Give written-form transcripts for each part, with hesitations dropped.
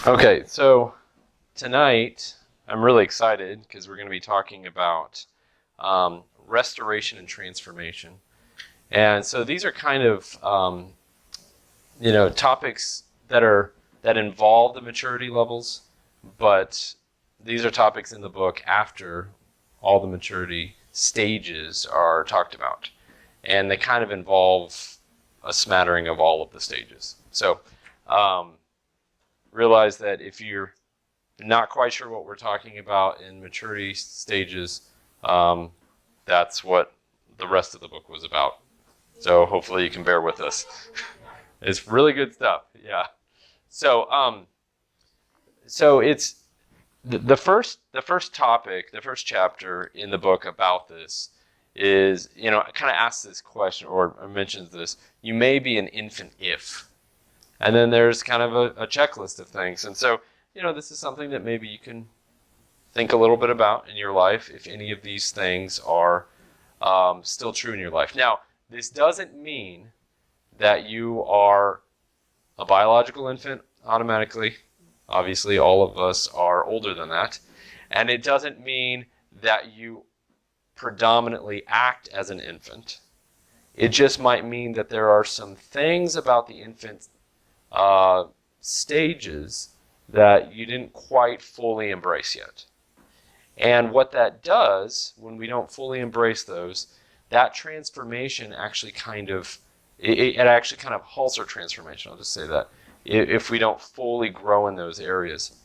Okay, so tonight I'm really excited because we're going to be talking about restoration and transformation. And so these are kind of topics that involve the maturity levels, but these are topics in the book after all the maturity stages are talked about, and they kind of involve a smattering of all of the stages. So realize that if you're not quite sure what we're talking about in maturity stages, that's what the rest of the book was about. So hopefully you can bear with us. It's really good stuff. Yeah. So it's the first topic, the first chapter in the book about this is, it kind of asks this question or mentions this: you may be an infant if. And then there's kind of a checklist of things. And so, this is something that maybe you can think a little bit about in your life if any of these things are still true in your life. Now, this doesn't mean that you are a biological infant automatically. Obviously, all of us are older than that. And it doesn't mean that you predominantly act as an infant. It just might mean that there are some things about the infant stages that you didn't quite fully embrace yet. And what that does, when we don't fully embrace those, that transformation actually it actually kind of halts our transformation. I'll just say that, if we don't fully grow in those areas.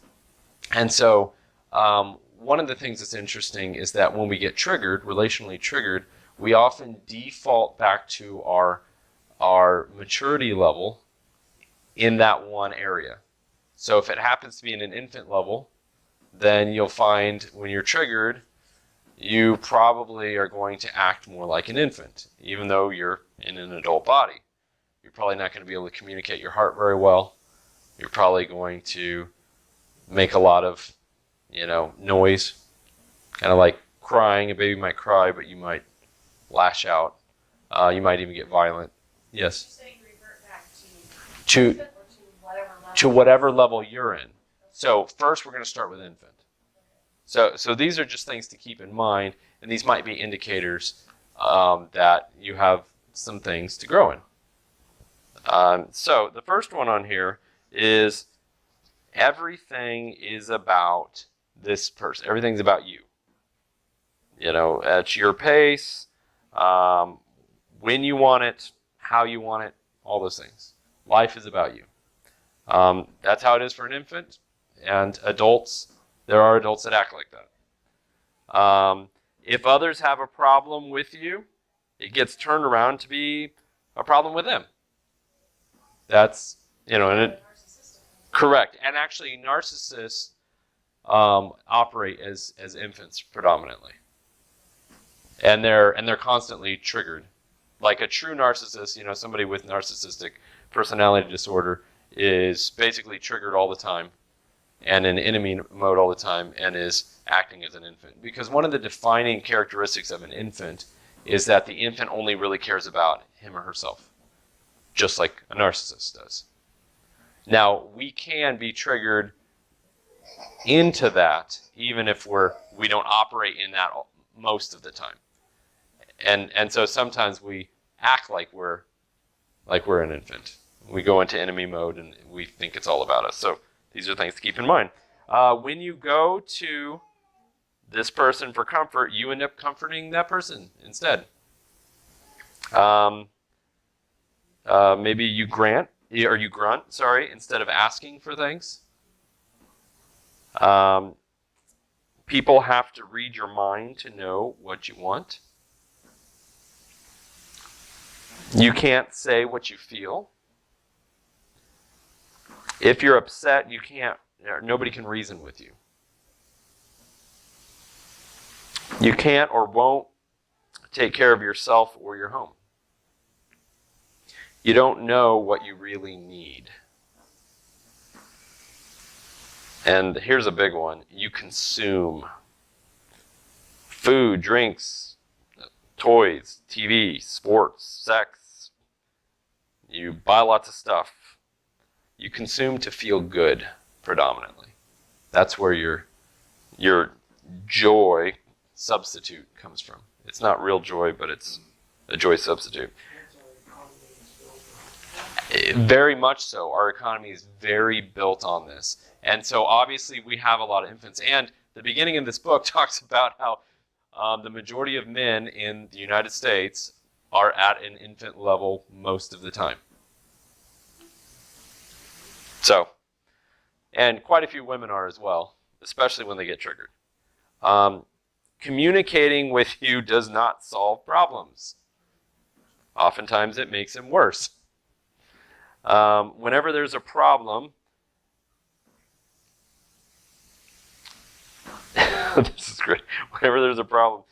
And so one of the things that's interesting is that when we get triggered, relationally triggered, we often default back to our maturity level in that one area. So if it happens to be in an infant level, then you'll find when you're triggered, you probably are going to act more like an infant, even though you're in an adult body. You're probably not going to be able to communicate your heart very well. You're probably going to make a lot of, noise, kind of like crying. A baby might cry, but you might lash out. You might even get violent. Yes? You're saying revert back to whatever level you're in. So first we're going to start with infant. So these are just things to keep in mind, and these might be indicators that you have some things to grow in. So the first one on here is everything is about this person. Everything's about you. At your pace, when you want it, how you want it, all those things. Life is about you. That's how it is for an infant, and adults. There are adults that act like that. If others have a problem with you, it gets turned around to be a problem with them. That's, correct. And actually, narcissists operate as infants predominantly, and they're constantly triggered. Like a true narcissist, somebody with narcissistic personality disorder is basically triggered all the time and in enemy mode all the time and is acting as an infant. Because one of the defining characteristics of an infant is that the infant only really cares about him or herself, just like a narcissist does. Now, we can be triggered into that even if we don't operate in that most of the time. And so sometimes we act like we're an infant. We go into enemy mode and we think it's all about us. So these are things to keep in mind. When you go to this person for comfort, you end up comforting that person instead. Maybe you grunt, instead of asking for things. People have to read your mind to know what you want. You can't say what you feel. If you're upset, nobody can reason with you. You can't or won't take care of yourself or your home. You don't know what you really need. And here's a big one. You consume food, drinks, toys, TV, sports, sex. You buy lots of stuff. You consume to feel good. predominantly. That's where your joy substitute comes from. It's not real joy, but it's a joy substitute. Very much so. Our economy is very built on this. And so obviously we have a lot of infants. And the beginning of this book talks about how the majority of men in the United States are at an infant level most of the time. So, and quite a few women are as well, especially when they get triggered. Communicating with you does not solve problems. Oftentimes it makes them worse. Whenever there's a problem, this is great. Whenever there's a problem,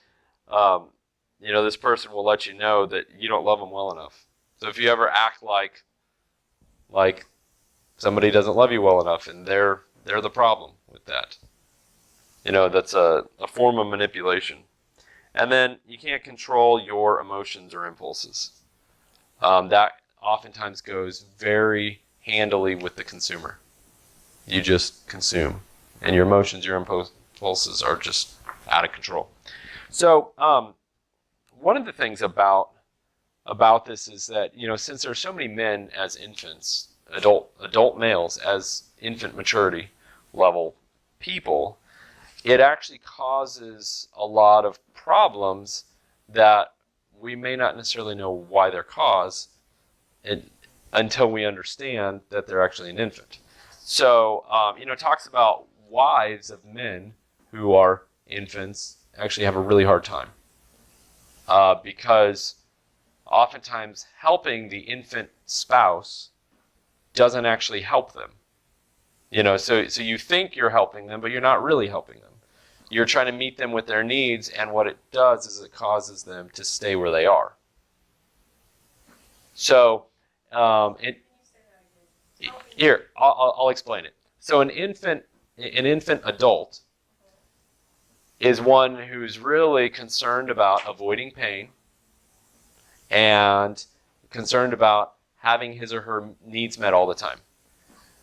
this person will let you know that you don't love them well enough. So if you ever act like somebody doesn't love you well enough, and they're the problem with that, that's a form of manipulation. And then you can't control your emotions or impulses. That oftentimes goes very handily with the consumer. You just consume, and your emotions, your impulses are just out of control. So one of the things about this is that, since there are so many men as infants, adult males as infant maturity level people, it actually causes a lot of problems that we may not necessarily know why they're caused until we understand that they're actually an infant. So, it talks about wives of men who are infants actually have a really hard time because oftentimes helping the infant spouse doesn't actually help them. So you think you're helping them, but you're not really helping them. You're trying to meet them with their needs, and what it does is it causes them to stay where they are. So, here, I'll explain it. So an infant adult is one who's really concerned about avoiding pain and concerned about having his or her needs met all the time.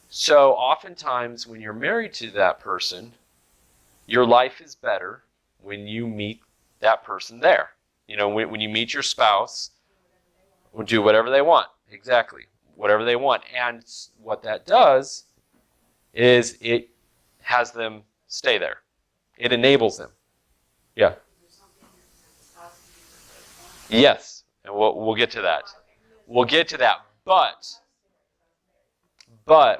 So oftentimes when you're married to that person, your life is better when you meet that person there. When you meet your spouse, do whatever they want. Exactly. Whatever they want. And what that does is it has them stay there. It enables them. Yeah. Yes. And we'll get to that. We'll get to that. But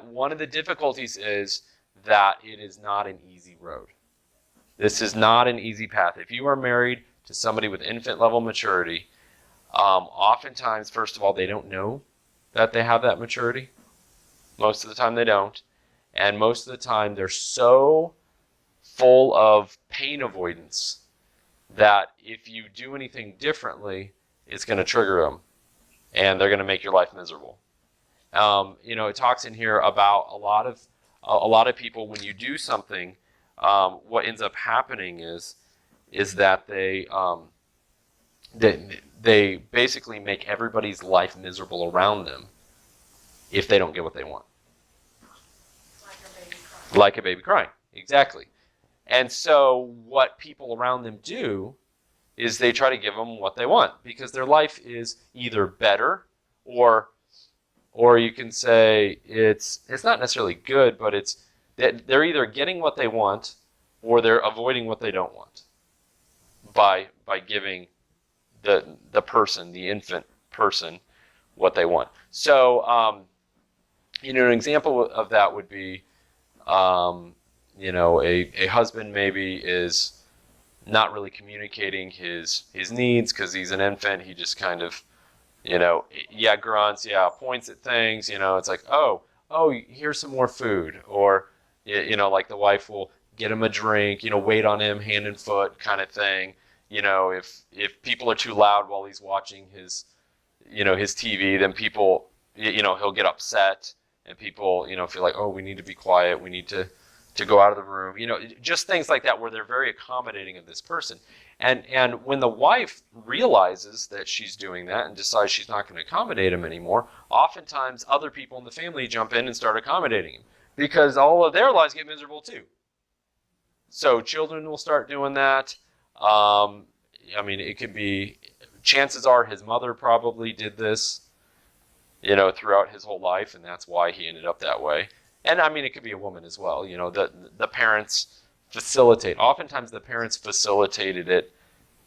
one of the difficulties is that it is not an easy road. This is not an easy path. If you are married to somebody with infant level maturity, oftentimes, first of all, they don't know that they have that maturity. Most of the time they don't. And most of the time they're so full of pain avoidance that if you do anything differently, it's going to trigger them. And they're going to make your life miserable. It talks in here about a lot of people, when you do something, what ends up happening is that they basically make everybody's life miserable around them if they don't get what they want. Like a baby crying. Exactly. And so what people around them do is they try to give them what they want because their life is either better or you can say it's not necessarily good, but it's that they're either getting what they want or they're avoiding what they don't want by giving the person, the infant person, what they want. So, an example of that would be, a husband maybe is not really communicating his needs because he's an infant. He just kind of, grunts, points at things. It's like, oh, here's some more food, or like the wife will get him a drink, wait on him hand and foot kind of thing. If people are too loud while he's watching his TV, then people, he'll get upset, and people, feel like, oh, we need to be quiet, we need to go out of the room, just things like that where they're very accommodating of this person. And when the wife realizes that she's doing that and decides she's not going to accommodate him anymore, oftentimes other people in the family jump in and start accommodating him because all of their lives get miserable too. So children will start doing that. I mean, it could be, chances are his mother probably did this, throughout his whole life, and that's why he ended up that way. And I mean, it could be a woman as well. The parents oftentimes the parents facilitated it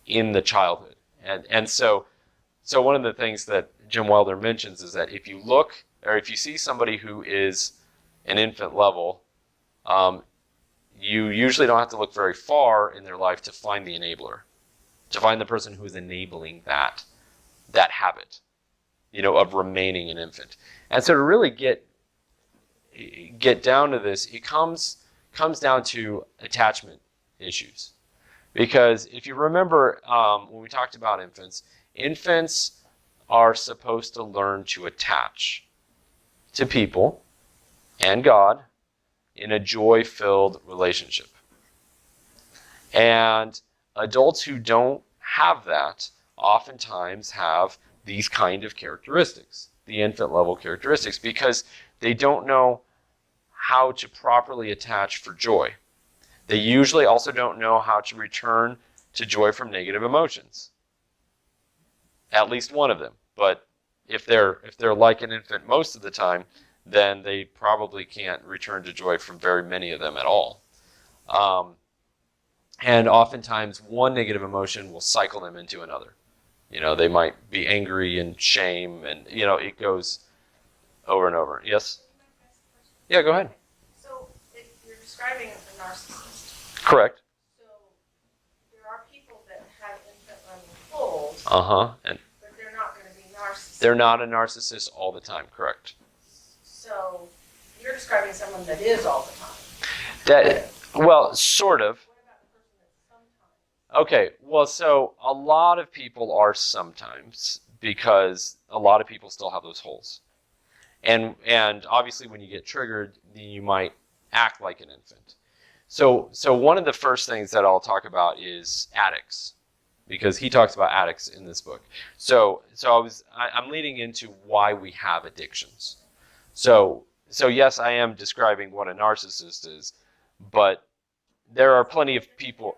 in the childhood. And so one of the things that Jim Wilder mentions is that if you see somebody who is an infant level, you usually don't have to look very far in their life to find the enabler, to find the person who is enabling that habit, of remaining an infant. And so to really get down to this, it comes down to attachment issues. Because if you remember when we talked about infants are supposed to learn to attach to people and God in a joy-filled relationship. And adults who don't have that oftentimes have these kind of characteristics, the infant level characteristics, because they don't know how to properly attach for joy. They usually also don't know how to return to joy from negative emotions. At least one of them. But if they're like an infant most of the time, then they probably can't return to joy from very many of them at all. And oftentimes one negative emotion will cycle them into another. They might be angry and shame, and it goes over and over. Yes? Yeah, go ahead. So if you're describing a narcissist. Correct. So there are people that have infant learning goals. And but they're not going to be narcissists. They're not a narcissist all the time, correct. So you're describing someone that is all the time. Well, sort of. What about the person that's sometimes? Okay, well, so a lot of people are sometimes, because a lot of people still have those holes. And obviously when you get triggered, you might act like an infant. So one of the first things that I'll talk about is addicts, because he talks about addicts in this book. So I'm leading into why we have addictions. So yes, I am describing what a narcissist is, but there are plenty of people.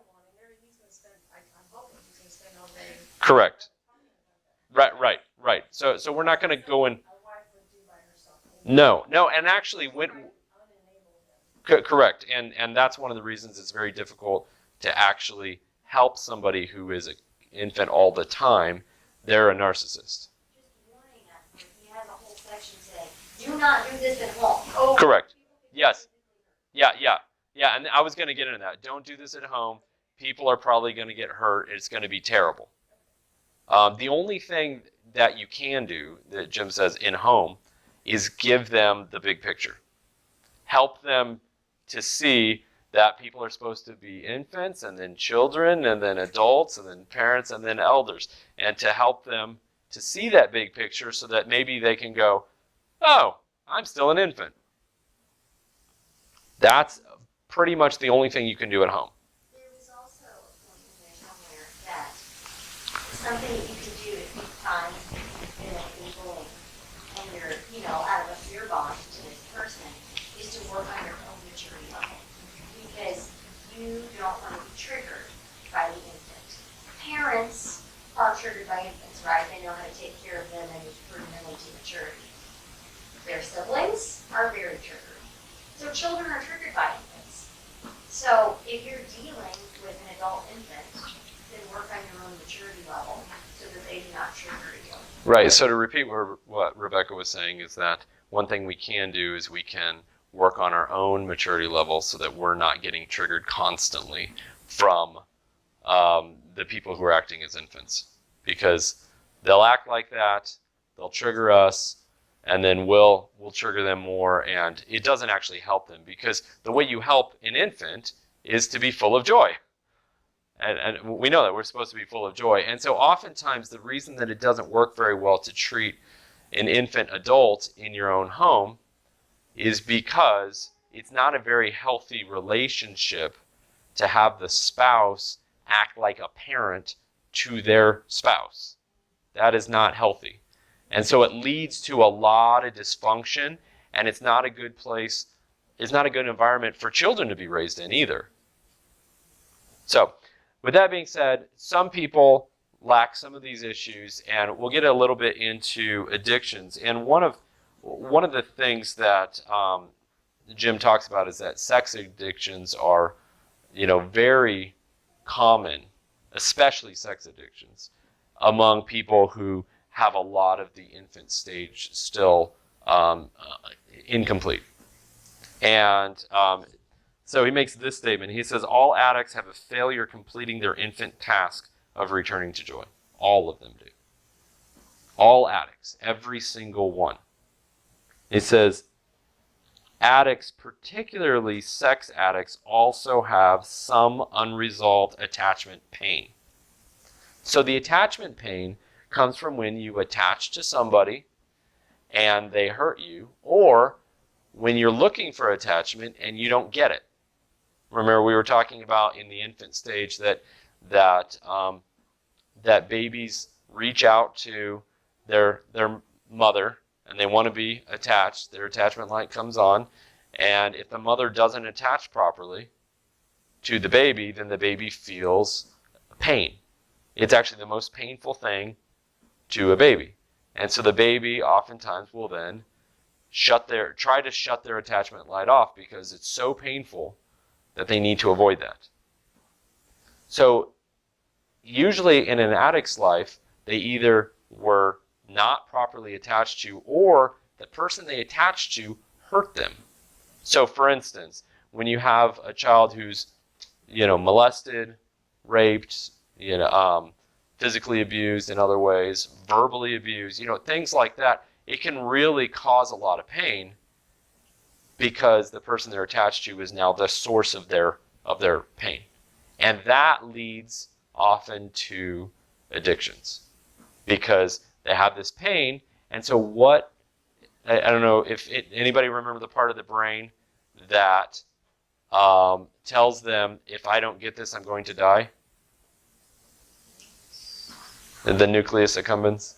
Correct. Right. So we're not going to go in. No, and actually, correct, and that's one of the reasons it's very difficult to actually help somebody who is an infant all the time. They're a narcissist. Just warning us, he has a whole section saying, "Do not do this at home." Oh. Correct. Yes. Yeah, and I was going to get into that. Don't do this at home. People are probably going to get hurt. It's going to be terrible. The only thing that you can do, that Jim says, in home, is give them the big picture. Help them to see that people are supposed to be infants, and then children, and then adults, and then parents, and then elders. And to help them to see that big picture so that maybe they can go, oh, I'm still an infant. That's pretty much the only thing you can do at home. There was also a point in there somewhere that something that you can do to keep time in a bullying and you're, out of a fear bond to this person is to work on your own maturity level. Because you don't want to be triggered by the infant. Parents are triggered by infants, right? They know how to take care of them and bring them into maturity. Their siblings are very triggered. So children are triggered by infants. So if you're dealing with an adult infant, then work on your own maturity level so that they do not trigger you. Right, so to repeat what Rebecca was saying is that one thing we can do is we can work on our own maturity level so that we're not getting triggered constantly from the people who are acting as infants. Because they'll act like that, they'll trigger us, and then we'll trigger them more, and it doesn't actually help them, because the way you help an infant is to be full of joy. And we know that we're supposed to be full of joy. And so oftentimes the reason that it doesn't work very well to treat an infant adult in your own home is because it's not a very healthy relationship to have the spouse act like a parent to their spouse. That is not healthy. And so it leads to a lot of dysfunction, and it's not a good place. is not a good environment for children to be raised in either. So, with that being said, some people lack some of these issues, and we'll get a little bit into addictions. And one of the things that Jim talks about is that sex addictions are, very common, especially sex addictions, among people who have a lot of the infant stage still incomplete. And so he makes this statement. He says, all addicts have a failure completing their infant task of returning to joy. All of them do. All addicts, every single one. It says, addicts, particularly sex addicts, also have some unresolved attachment pain. So the attachment pain comes from when you attach to somebody and they hurt you, or when you're looking for attachment and you don't get it. Remember, we were talking about in the infant stage that babies reach out to their mother and they want to be attached. Their attachment light comes on, and if the mother doesn't attach properly to the baby, then the baby feels pain. It's actually the most painful thing to a baby. And so the baby oftentimes will then try to shut their attachment light off because it's so painful that they need to avoid that. So usually in an addict's life, they either were not properly attached to, or the person they attached to hurt them. So for instance, when you have a child who's, molested, raped, physically abused in other ways, verbally abused, things like that, it can really cause a lot of pain because the person they're attached to is now the source of their pain. And that leads often to addictions because they have this pain. And so I don't know if anybody remember the part of the brain that tells them, if I don't get this, I'm going to die? The nucleus accumbens?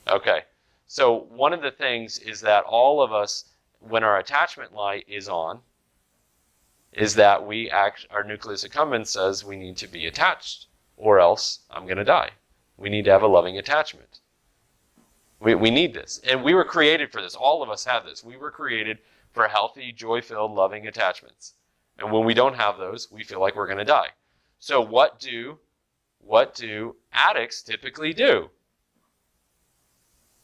Okay. So one of the things is that all of us, when our attachment light is on, is that our nucleus accumbens says we need to be attached, or else I'm going to die. We need to have a loving attachment. We need this. And we were created for this. All of us have this. We were created for healthy, joy-filled, loving attachments. And when we don't have those, we feel like we're going to die. So what do addicts typically do?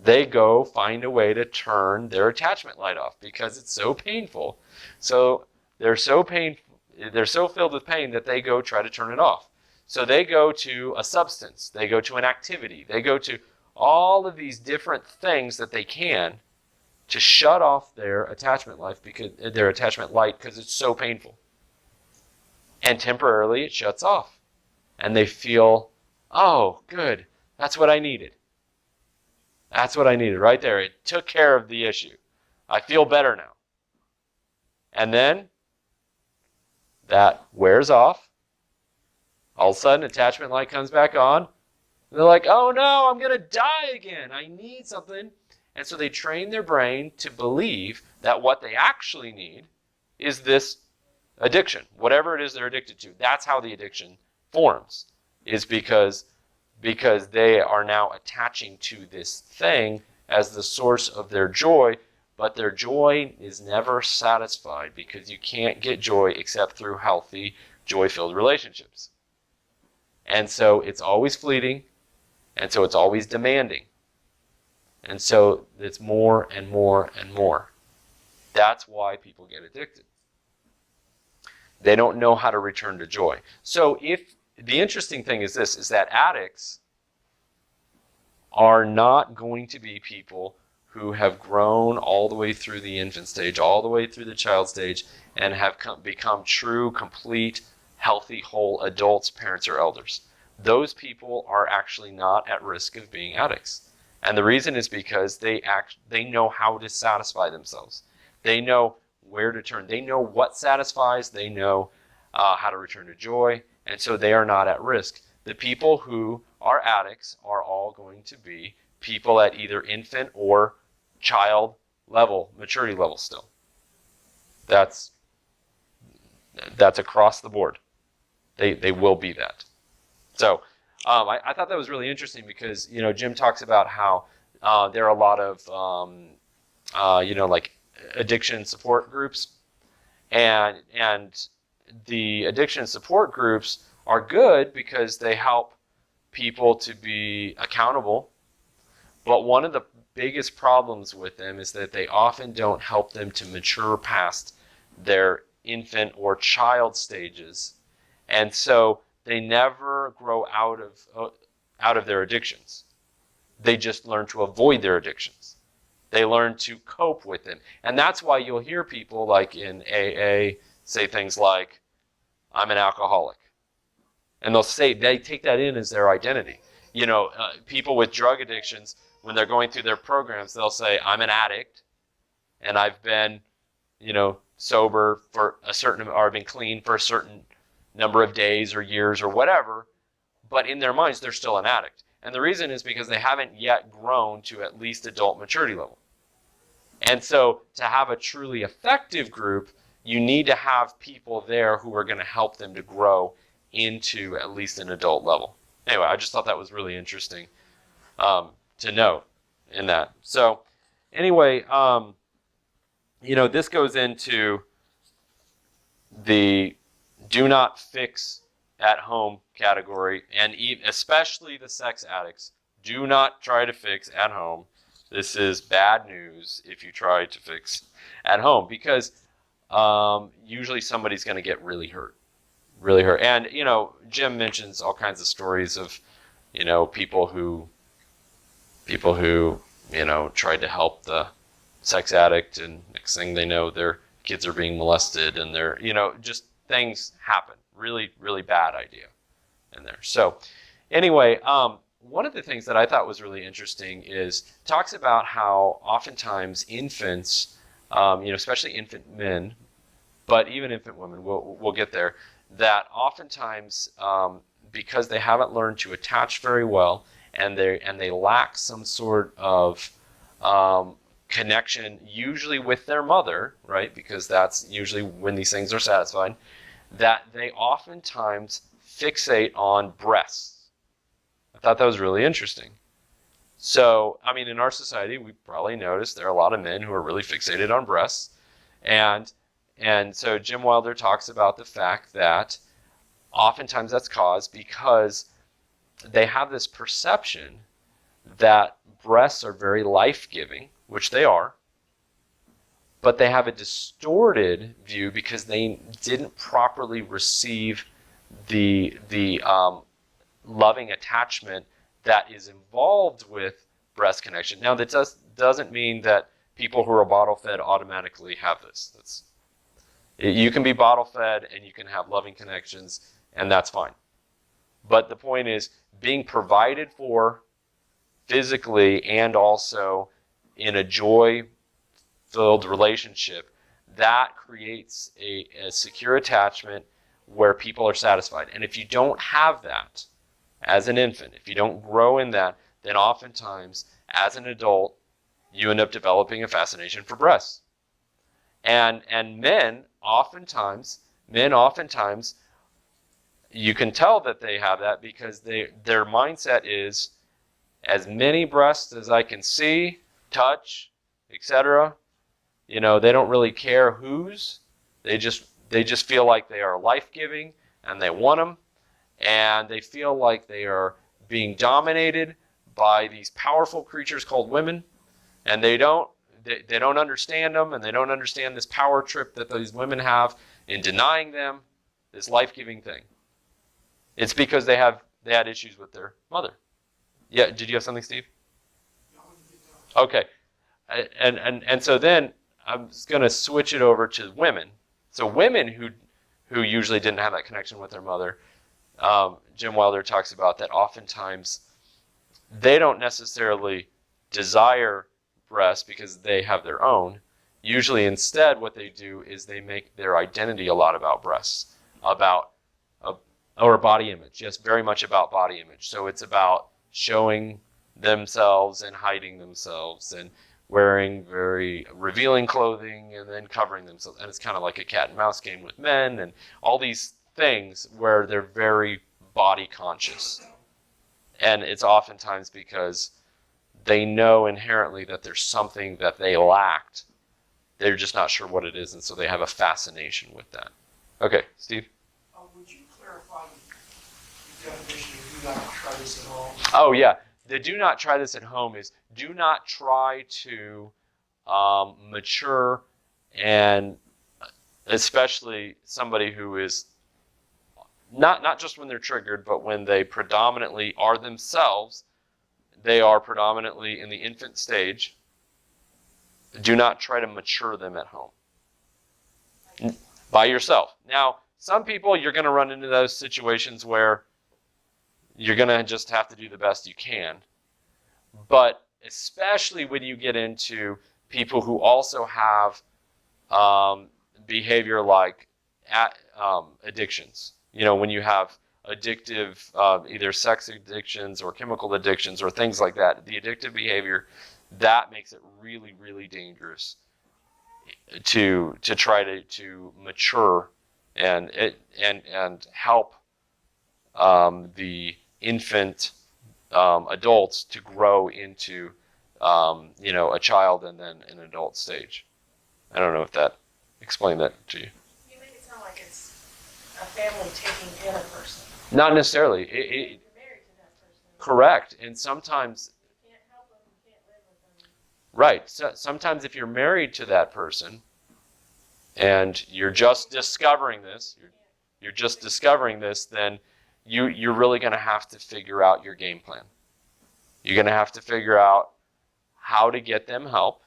They go find a way to turn their attachment light off because it's so painful. So they're so filled with pain that they go try to turn it off. So they go to a substance, they go to an activity, they go to all of these different things that they can to shut off their attachment light because it's so painful. And temporarily it shuts off. And they feel, oh, good, that's what I needed. That's what I needed right there. It took care of the issue. I feel better now. And then that wears off. All of a sudden, attachment light comes back on. And they're like, oh no, I'm going to die again. I need something. And so they train their brain to believe that what they actually need is this addiction. Whatever it is they're addicted to. That's how the addiction forms. Is because they are now attaching to this thing as the source of their joy, but their joy is never satisfied because you can't get joy except through healthy, joy-filled relationships. And so it's always fleeting, and so it's always demanding. And so it's more and more and more. That's why people get addicted. They don't know how to return to joy. So the interesting thing is this, is that addicts are not going to be people who have grown all the way through the infant stage, all the way through the child stage, and have become true, complete, healthy, whole adults, parents, or elders. Those people are actually not at risk of being addicts. And the reason is because they know how to satisfy themselves. They know where to turn. They know what satisfies. They know how to return to joy. And so they are not at risk. The people who are addicts are all going to be people at either infant or child level, maturity level still. That's across the board. They will be that. So I thought that was really interesting because Jim talks about how there are a lot of like addiction support groups, and the addiction support groups are good because they help people to be accountable. But one of the biggest problems with them is that they often don't help them to mature past their infant or child stages, and so they never grow out of their addictions. They just learn to avoid their addictions. They learn to cope with them, and that's why you'll hear people like in AA say things like, "I'm an alcoholic," and they take that in as their identity. People with drug addictions, when they're going through their programs, they'll say, "I'm an addict, and I've been, sober for a certain, or I've been clean for a certain number of days or years or whatever," but in their minds, they're still an addict. And the reason is because they haven't yet grown to at least adult maturity level. And so to have a truly effective group, you need to have people there who are going to help them to grow into at least an adult level. Anyway, I just thought that was really interesting to note in that. So anyway, this goes into the do not fix at home category, and especially the sex addicts. Do not try to fix at home. This is bad news if you try to fix at home, because usually somebody's going to get really hurt. And, Jim mentions all kinds of stories of, people who, tried to help the sex addict, and next thing they know, their kids are being molested, and they're, just things happen. Really, really bad idea in there. So anyway, one of the things that I thought was really interesting is talks about how oftentimes infants, especially infant men, but even infant women, we'll get there, that oftentimes because they haven't learned to attach very well, and they lack some sort of connection, usually with their mother, right? Because that's usually when these things are satisfied, that they oftentimes fixate on breasts. I thought that was really interesting. So, in our society, we probably noticed there are a lot of men who are really fixated on breasts. And so Jim Wilder talks about the fact that oftentimes that's caused because they have this perception that breasts are very life-giving, which they are, but they have a distorted view because they didn't properly receive the loving attachment that is involved with breast connection. Now, that doesn't mean that people who are bottle fed automatically have this. You can be bottle fed and you can have loving connections, and that's fine. But the point is, being provided for physically and also in a joy-filled relationship, that creates a secure attachment where people are satisfied. And if you don't have that as an infant, if you don't grow in that, then oftentimes as an adult, you end up developing a fascination for breasts. And men oftentimes, you can tell that they have that because their mindset is, as many breasts as I can see, touch, etc. They don't really care whose. They just feel like they are life-giving and they want them, and they feel like they are being dominated by these powerful creatures called women, and they don't understand them, and they don't understand this power trip that these women have in denying them this life-giving thing. It's because they had issues with their mother. Yeah, did you have something, Steve? Okay. And so then I'm just going to switch it over to women. So women who usually didn't have that connection with their mother, Jim Wilder talks about that oftentimes they don't necessarily desire breasts because they have their own. Usually instead what they do is they make their identity a lot about breasts, or body image. Yes, very much about body image. So it's about showing themselves and hiding themselves. And wearing very revealing clothing and then covering themselves. And it's kind of like a cat and mouse game with men and all these things where they're very body conscious. And it's oftentimes because they know inherently that there's something that they lacked. They're just not sure what it is, and so they have a fascination with that. Okay, Steve? Would you clarify the definition of do not try this at home? Oh, yeah. The do not try this at home is do not try to mature, and especially somebody who is not just when they're triggered, but when they predominantly are themselves, they are predominantly in the infant stage. Do not try to mature them at home by yourself. Now, some people, you're going to run into those situations where you're going to just have to do the best you can. But especially when you get into people who also have behavior like addictions. You know, when you have addictive, either sex addictions or chemical addictions or things like that, the addictive behavior, that makes it really, really dangerous to try to mature and help the infant adults to grow into a child and then an adult stage. I don't know if that explained that to you. You make it sound like it's a family taking in a person. Not necessarily. You're married to that person. Correct. And sometimes, You can't help them, you can't live with them. right. So, sometimes if you're married to that person and you're just discovering this, then you're really going to have to figure out your game plan. You're going to have to figure out how to get them help,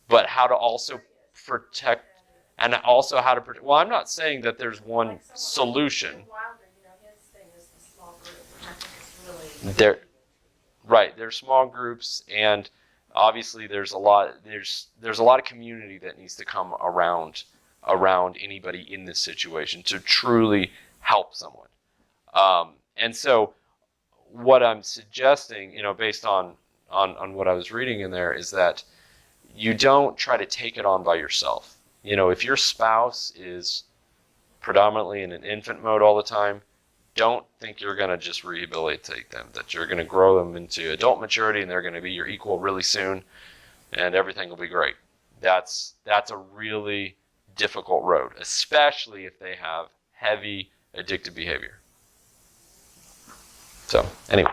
but how to also protect, and also how to protect. Well, I'm not saying that there's one solution. Wilder, his thing is the small group, which I think is really They're right. There's small groups, and obviously there's a lot of community that needs to come around anybody in this situation to truly help someone. And so what I'm suggesting, based on what I was reading in there, is that you don't try to take it on by yourself. If your spouse is predominantly in an infant mode all the time, don't think you're going to just rehabilitate them, that you're going to grow them into adult maturity and they're going to be your equal really soon and everything will be great. That's a really difficult road, especially if they have heavy addictive behavior. So anyway,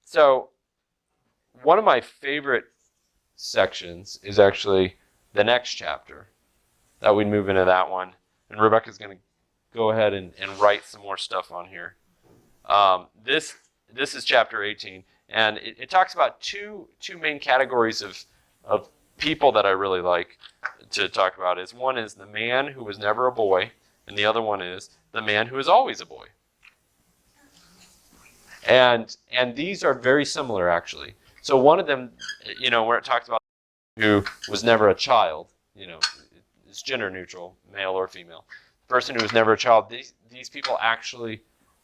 so one of my favorite sections is actually the next chapter. That we'd move into that one, and Rebecca's going to go ahead and write some more stuff on here. This is chapter 18, and it talks about two main categories of people that I really like to talk about. One is the man who was never a boy, and the other one is the man who is always a boy. And these are very similar, actually. So one of them, where it talks about who was never a child, it's gender neutral, male or female. The person who was never a child, these people actually,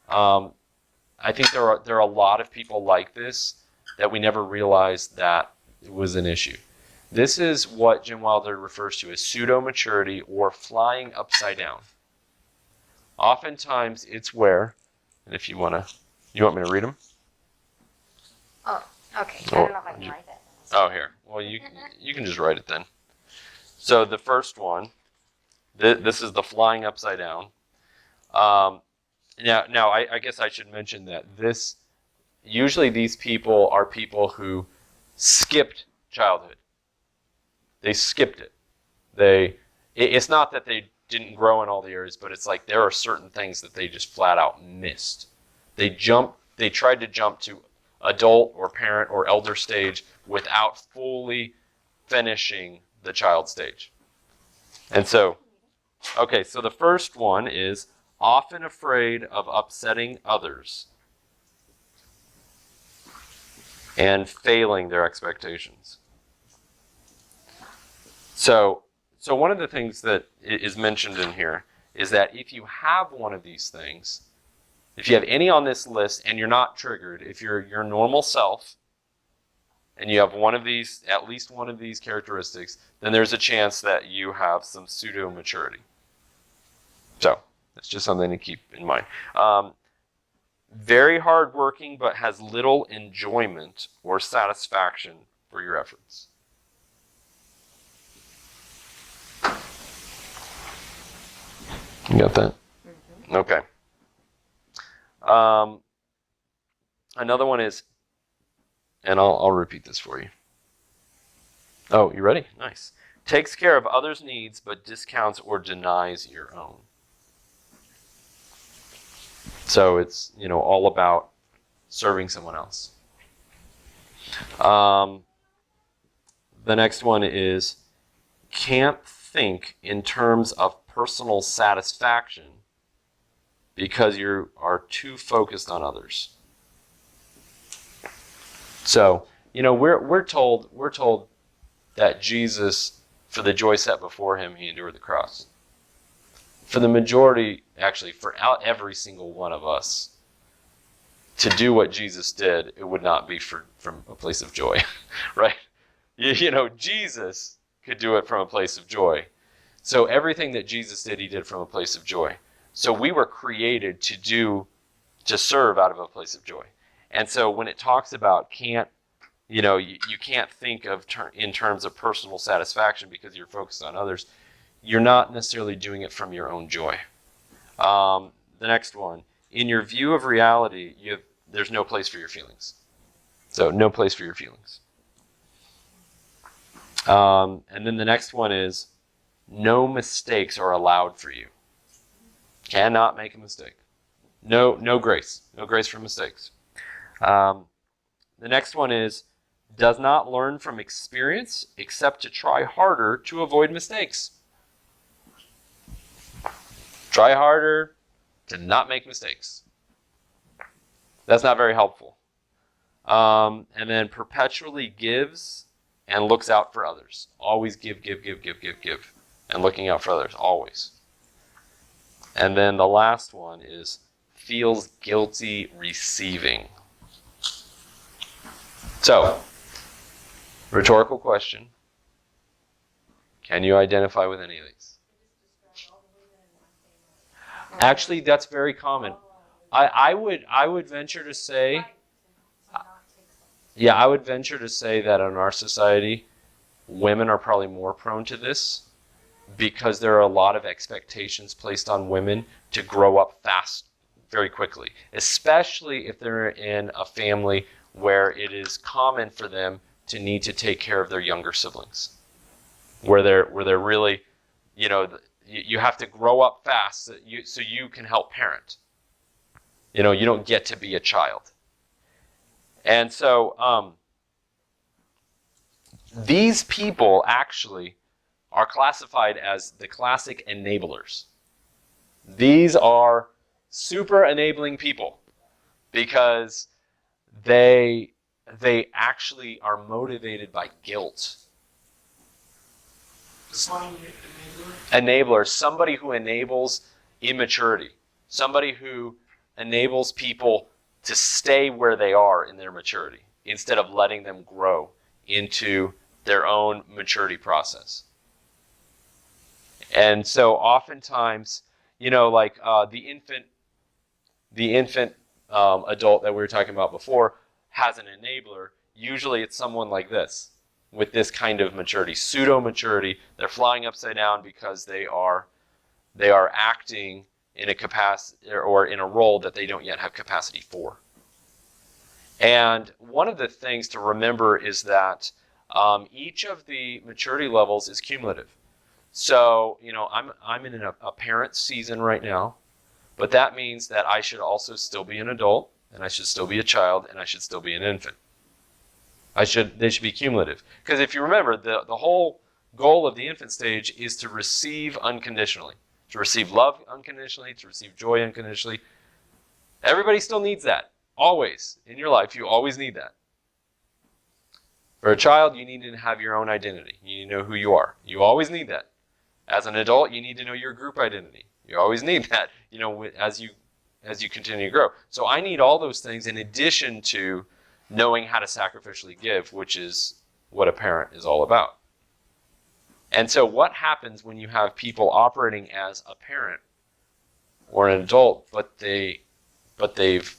I think there are a lot of people like this that we never realized that it was an issue. This is what Jim Wilder refers to as pseudo-maturity or flying upside down. Oftentimes it's where, and if you want me to read them? Oh, okay. I don't know if I can write that. Oh, here. Well, you can just write it then. So the first one, this is the flying upside down. Now I guess I should mention that usually these people are people who skipped childhood. They skipped it. It's not that they didn't grow in all the areas, but it's like there are certain things that they just flat out missed. They tried to jump to adult or parent or elder stage without fully finishing the child stage. And so, okay, so the first one is often afraid of upsetting others and failing their expectations. So one of the things that is mentioned in here is that if you have one of these things, if you have any on this list and you're not triggered, if you're your normal self and you have one of these, at least one of these characteristics, then there's a chance that you have some pseudo-maturity. So that's just something to keep in mind. Very hardworking, but has little enjoyment or satisfaction for your efforts. You got that? Mm-hmm. Okay. Another one is, and I'll repeat this for you. Oh, you ready? Nice. Takes care of others' needs, but discounts or denies your own. So it's, all about serving someone else. The next one is, can't think in terms of personal satisfaction because you are too focused on others. So, we're told that Jesus, for the joy set before him, he endured the cross. For the majority, actually, for every single one of us, to do what Jesus did, it would not be from a place of joy, right? Jesus could do it from a place of joy. So everything that Jesus did, he did from a place of joy. So we were created to serve out of a place of joy. And so when it talks about you can't think of in terms of personal satisfaction because you're focused on others, you're not necessarily doing it from your own joy. The next one, in your view of reality, there's no place for your feelings. So no place for your feelings. And then the next one is, no mistakes are allowed for you. Cannot make a mistake. No grace. No grace for mistakes. The next one is, does not learn from experience except to try harder to avoid mistakes. Try harder to not make mistakes. That's not very helpful. And then perpetually gives and looks out for others. Always give. And looking out for others, always. And then the last one is feels guilty receiving. So, rhetorical question. Can you identify with any of these? Actually, that's very common. I would venture to say, I would venture to say that in our society, women are probably more prone to this because there are a lot of expectations placed on women to grow up fast, very quickly, especially if they're in a family where it is common for them to need to take care of their younger siblings, where they're really, you have to grow up fast so you can help parent. You don't get to be a child. And so these people actually are classified as the classic enablers. These are super enabling people because they actually are motivated by guilt. Enabler, somebody who enables immaturity, somebody who enables people to stay where they are in their maturity instead of letting them grow into their own maturity process. And so oftentimes, the infant adult that we were talking about before has an enabler. Usually it's someone like this, with this kind of maturity, pseudo-maturity. They're flying upside down because they are acting in a capacity or in a role that they don't yet have capacity for. And one of the things to remember is that each of the maturity levels is cumulative. So, I'm in a parent season right now, but that means that I should also still be an adult, and I should still be a child, and I should still be an infant. They should be cumulative. Because if you remember, the whole goal of the infant stage is to receive unconditionally, to receive love unconditionally, to receive joy unconditionally. Everybody still needs that. Always. In your life, you always need that. For a child, you need to have your own identity. You need to know who you are. You always need that. As an adult, you need to know your group identity. You always need that, as you continue to grow. So I need all those things in addition to knowing how to sacrificially give, which is what a parent is all about. And so what happens when you have people operating as a parent or an adult, but they've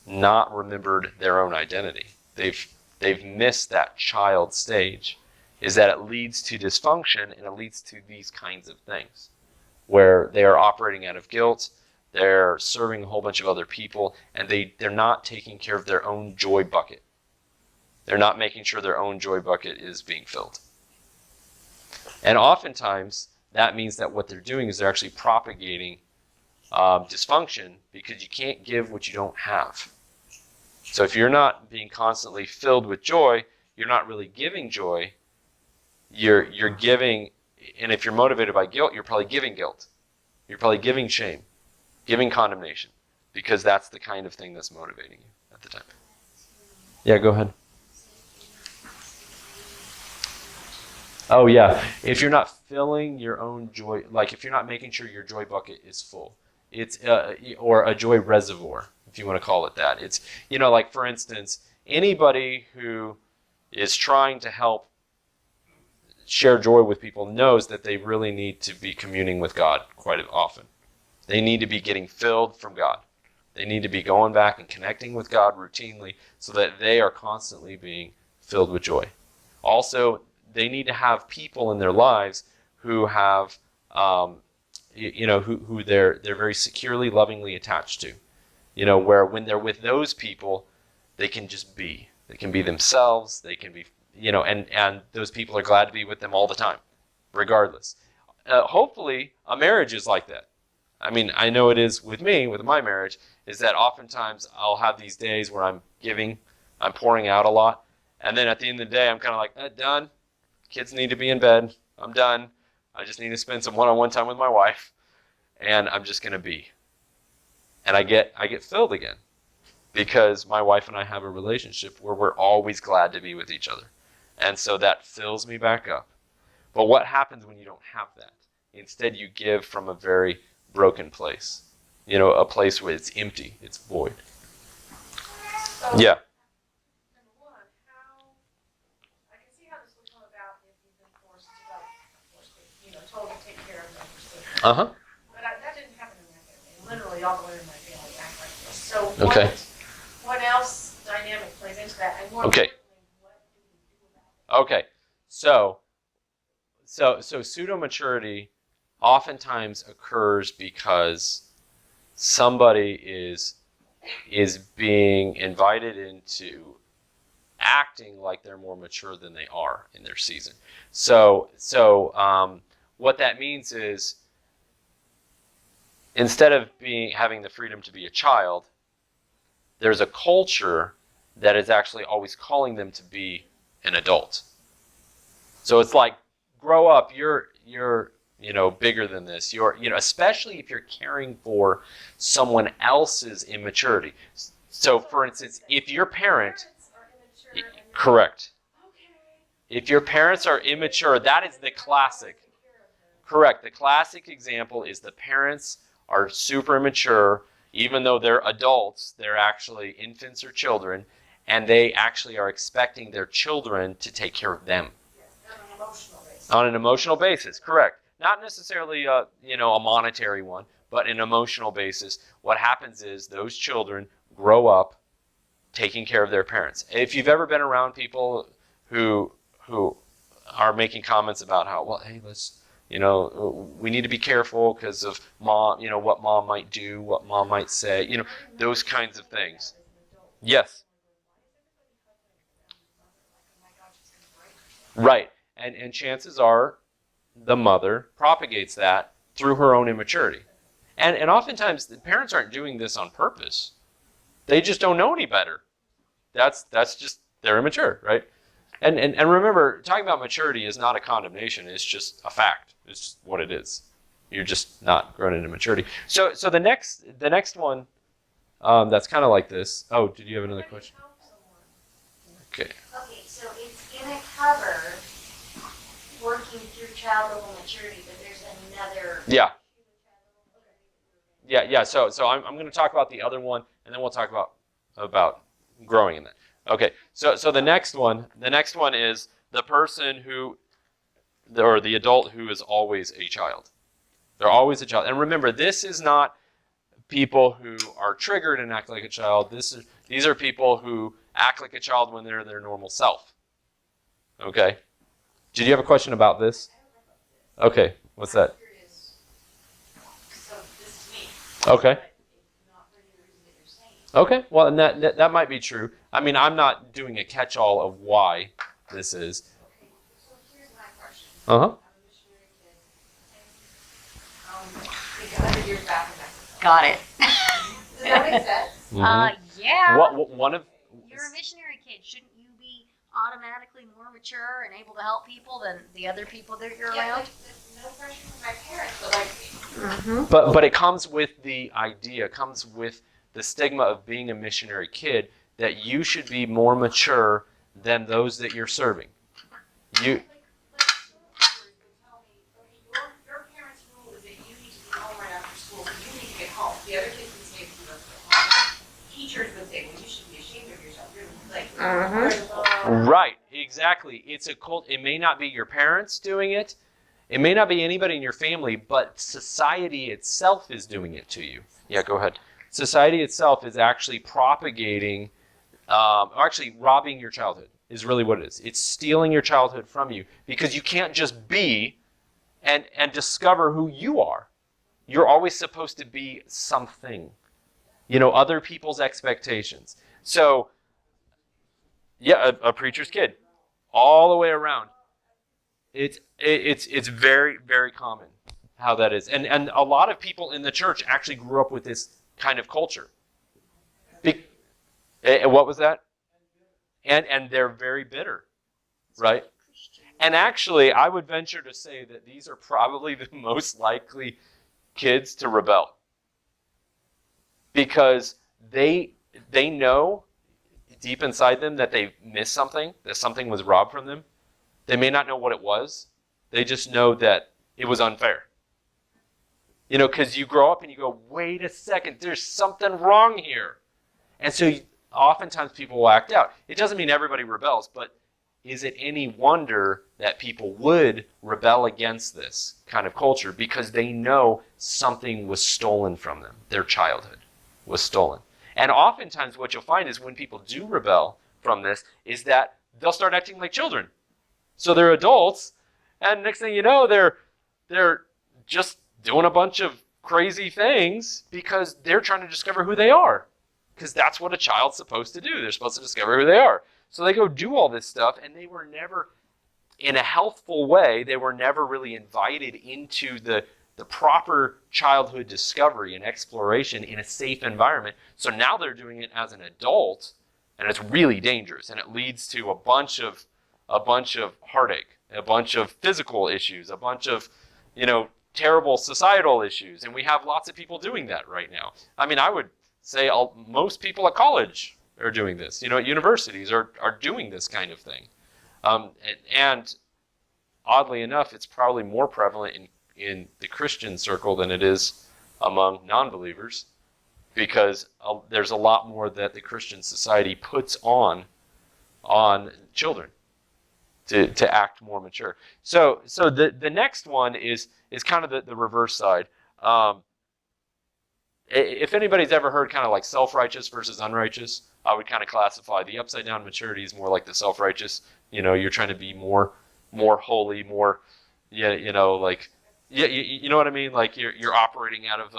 not remembered their own identity? They've missed that child stage, is that it leads to dysfunction, and it leads to these kinds of things where they are operating out of guilt, they're serving a whole bunch of other people, and they're not taking care of their own joy bucket. They're not making sure their own joy bucket is being filled. And oftentimes, that means that what they're doing is they're actually propagating dysfunction, because you can't give what you don't have. So if you're not being constantly filled with joy, you're not really giving joy. You're giving, and if you're motivated by guilt, you're probably giving guilt. You're probably giving shame, giving condemnation, because that's the kind of thing that's motivating you at the time. Yeah, go ahead. Oh yeah, if you're not filling your own joy, like if you're not making sure your joy bucket is full, it's or a joy reservoir, if you want to call it that. It's, like for instance, anybody who is trying to help share joy with people knows that they really need to be communing with God quite often. They need to be getting filled from God. They need to be going back and connecting with God routinely so that they are constantly being filled with joy. Also, they need to have people in their lives who have, who they're very securely, lovingly attached to. Where when they're with those people, they can just be. They can be themselves. They can be, and those people are glad to be with them all the time, regardless. Hopefully, a marriage is like that. I mean, I know it is with me, with my marriage, is that oftentimes I'll have these days where I'm giving, I'm pouring out a lot, and then at the end of the day, I'm kind of like, done. Kids need to be in bed. I'm done. I just need to spend some one-on-one time with my wife, and I'm just going to be. And I get filled again, because my wife and I have a relationship where we're always glad to be with each other. And so that fills me back up. But what happens when you don't have that? Instead, you give from a very broken place. A place where it's empty, it's void. So, Yeah. number one, I can see how this would come about if you've been forced to, told to take care of them for sick. Uh-huh. But that didn't happen in my family. Literally, all the women in my family act like this. So Okay. what else dynamic plays into that? And more Okay. importantly, what do we do about it? Okay. So pseudo-maturity oftentimes occurs because somebody is being invited into acting like they're more mature than they are in their season. So what that means is, instead of having the freedom to be a child, there's a culture that is actually always calling them to be an adult. So it's like, grow up, you're bigger than this. Especially if you're caring for someone else's immaturity. So for instance, if your parent, Parents are immature and correct. okay. If your parents are immature, that is the classic. Take care of them. Correct. The classic example is the parents are super immature, even though they're adults, they're actually infants or children, and they actually are expecting their children to take care of them. Yes, on an emotional basis. On an emotional basis, correct. Not necessarily a monetary one, but an emotional basis. What happens is those children grow up taking care of their parents. If you've ever been around people who are making comments about how, well, hey, let's, we need to be careful because of mom, what mom might do, what mom might say, those kinds of things. Yes. Right. And chances are the mother propagates that through her own immaturity. And oftentimes the parents aren't doing this on purpose. They just don't know any better. That's just, they're immature, right? And remember, talking about maturity is not a condemnation. It's just a fact. It's just what it is. You're just not grown into maturity. So the next one, that's kind of like this. Oh, did you have another question? Okay. Okay, so it's gonna cover working through child level maturity, but there's another. Yeah. So I'm going to talk about the other one, and then we'll talk about growing in that. Okay, so the next one is the person who, or the adult who is always a child. They're always a child. And remember, this is not people who are triggered and act like a child. These are people who act like a child when they're their normal self. Okay? Did you have a question about this? Okay, what's that? So this is me. Okay. But not for the reason that you're saying. Okay, well, and that might be true. I mean, I'm not doing a catch-all of why this is. Okay, so here's my question. Uh-huh. I'm a missionary kid. Like 100 years back in Mexico. Got it. Does that make sense? Yeah. One of You're a missionary kid. Shouldn't you be automatically more mature and able to help people than the other people that you're Yeah, around? like, no pressure from my parents, but like, but it comes with the idea, comes with the stigma of being a missionary kid that you should be more mature than those that you're serving. You like school teachers would tell me, okay, your parents' rule is that you need to be home right after school, so you need to get home. The other kids can stay with you rest of the home. Teachers would say, well, you should be ashamed of yourself. You're like, right, exactly. It's a cult. It may not be your parents doing it. It may not be anybody in your family, but society itself is doing it to you. Yeah, go ahead. Society itself is actually propagating, or actually robbing your childhood is really what it is. It's stealing your childhood from you because you can't just be and discover who you are. You're always supposed to be something. You know, other people's expectations. So, yeah, a preacher's kid, all the way around. It's very, very common how that is. And a lot of people in the church actually grew up with this kind of culture. What was that? And they're very bitter, right? And actually, I would venture to say that these are probably the most likely kids to rebel. Because they know deep inside them that they missed something, that something was robbed from them. They may not know what it was. They just know that it was unfair. You know, because you grow up and you go, wait a second, there's something wrong here. And so oftentimes people will act out. It doesn't mean everybody rebels, but is it any wonder that people would rebel against this kind of culture because they know something was stolen from them, their childhood was stolen. And oftentimes what you'll find is when people do rebel from this is that they'll start acting like children. So they're adults, and next thing you know, they're just doing a bunch of crazy things because they're trying to discover who they are. Because that's what a child's supposed to do. They're supposed to discover who they are. So they go do all this stuff, and they were never, in a healthful way, they were never really invited into the proper childhood discovery and exploration in a safe environment. So now they're doing it as an adult, and it's really dangerous, and it leads to a bunch of heartache, a bunch of physical issues, a bunch of, terrible societal issues, and we have lots of people doing that right now. I mean, I would say most people at college are doing this. Universities are doing this kind of thing, and oddly enough, it's probably more prevalent in the Christian circle than it is among non-believers, because there's a lot more that the Christian society puts on children to act more mature. So the next one is kind of the reverse side. If anybody's ever heard kind of like self-righteous versus unrighteous, I would kind of classify the upside down maturity is more like the self-righteous. You're trying to be more holy, more, you know what I mean? Like you're operating out of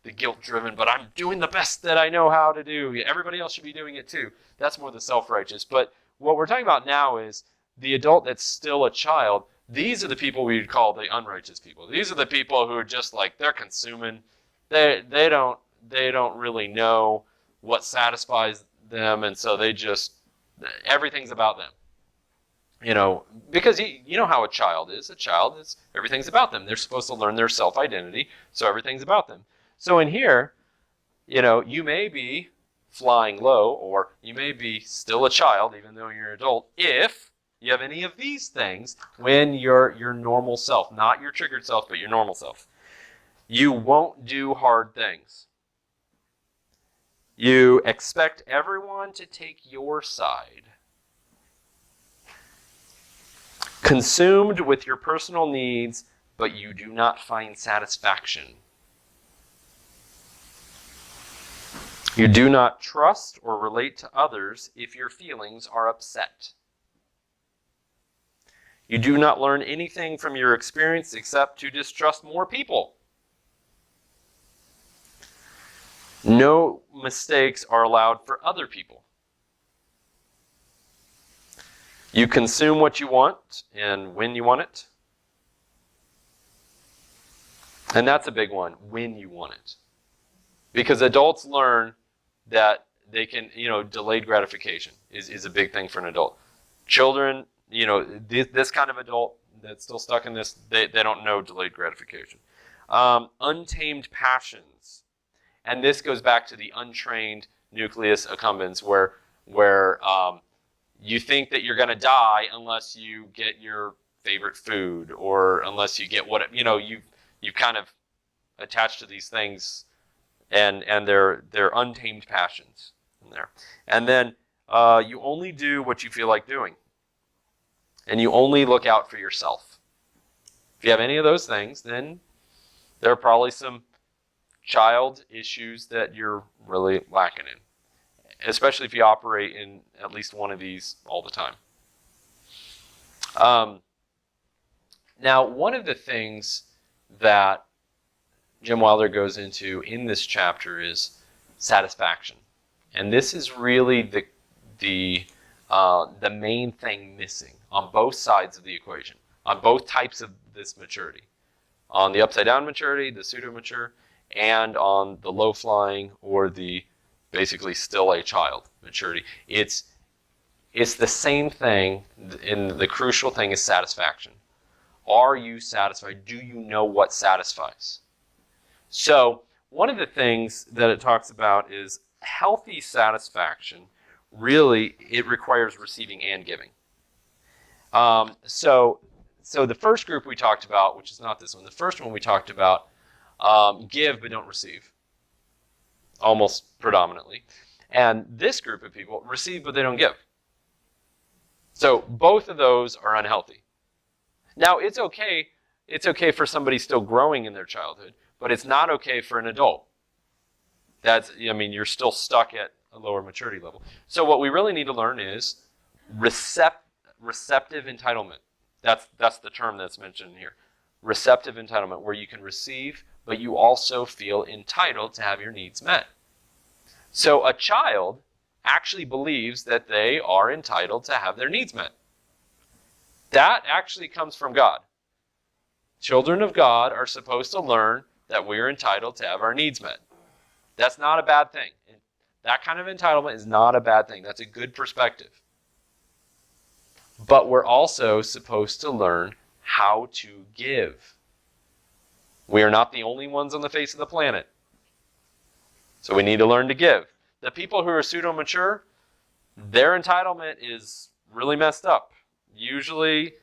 the guilt-driven, but I'm doing the best that I know how to do. Everybody else should be doing it too. That's more the self-righteous. But what we're talking about now is the adult that's still a child. These are the people we'd call the unrighteous people. These are the people who are just like, they're consuming. They don't really know what satisfies them, and so everything's about them. Because you know how a child is. A child is, everything's about them. They're supposed to learn their self-identity, so everything's about them. So in here, you may be flying low, or you may be still a child, even though you're an adult, if you have any of these things when you're your normal self, not your triggered self, but your normal self. You won't do hard things. You expect everyone to take your side. Consumed with your personal needs, but you do not find satisfaction. You do not trust or relate to others if your feelings are upset. You do not learn anything from your experience except to distrust more people. No mistakes are allowed for other people. You consume what you want and when you want it. And that's a big one, when you want it. Because adults learn that they can, delayed gratification is a big thing for an adult. Children, this kind of adult that's still stuck in this, they don't know delayed gratification. Untamed passions. And this goes back to the untrained nucleus accumbens where you think that you're going to die unless you get your favorite food or unless you get what, you've kind of attached to these things and they're untamed passions in there. And then you only do what you feel like doing. And you only look out for yourself. If you have any of those things, then there are probably some child issues that you're really lacking in, especially if you operate in at least one of these all the time. Now, one of the things that Jim Wilder goes into in this chapter is satisfaction, and this is really the main thing missing on both sides of the equation, on both types of this maturity, on the upside down maturity, the pseudo mature, and on the low flying or the basically still a child maturity. It's the same thing, and the crucial thing is satisfaction. Are you satisfied? Do you know what satisfies? So one of the things that it talks about is healthy satisfaction. Really, it requires receiving and giving. So the first group we talked about, which is not this one, the first one we talked about, give but don't receive, almost predominantly. And this group of people receive but they don't give. So both of those are unhealthy. Now it's okay for somebody still growing in their childhood, but it's not okay for an adult. You're still stuck at a lower maturity level. So what we really need to learn is receptive entitlement. That's the term that's mentioned here. Receptive entitlement, where you can receive, but you also feel entitled to have your needs met. So a child actually believes that they are entitled to have their needs met. That actually comes from God. Children of God are supposed to learn that we're entitled to have our needs met. That's not a bad thing. That kind of entitlement is not a bad thing. That's a good perspective. But we're also supposed to learn how to give. We are not the only ones on the face of the planet. So we need to learn to give. The people who are pseudo-mature, their entitlement is really messed up. Usually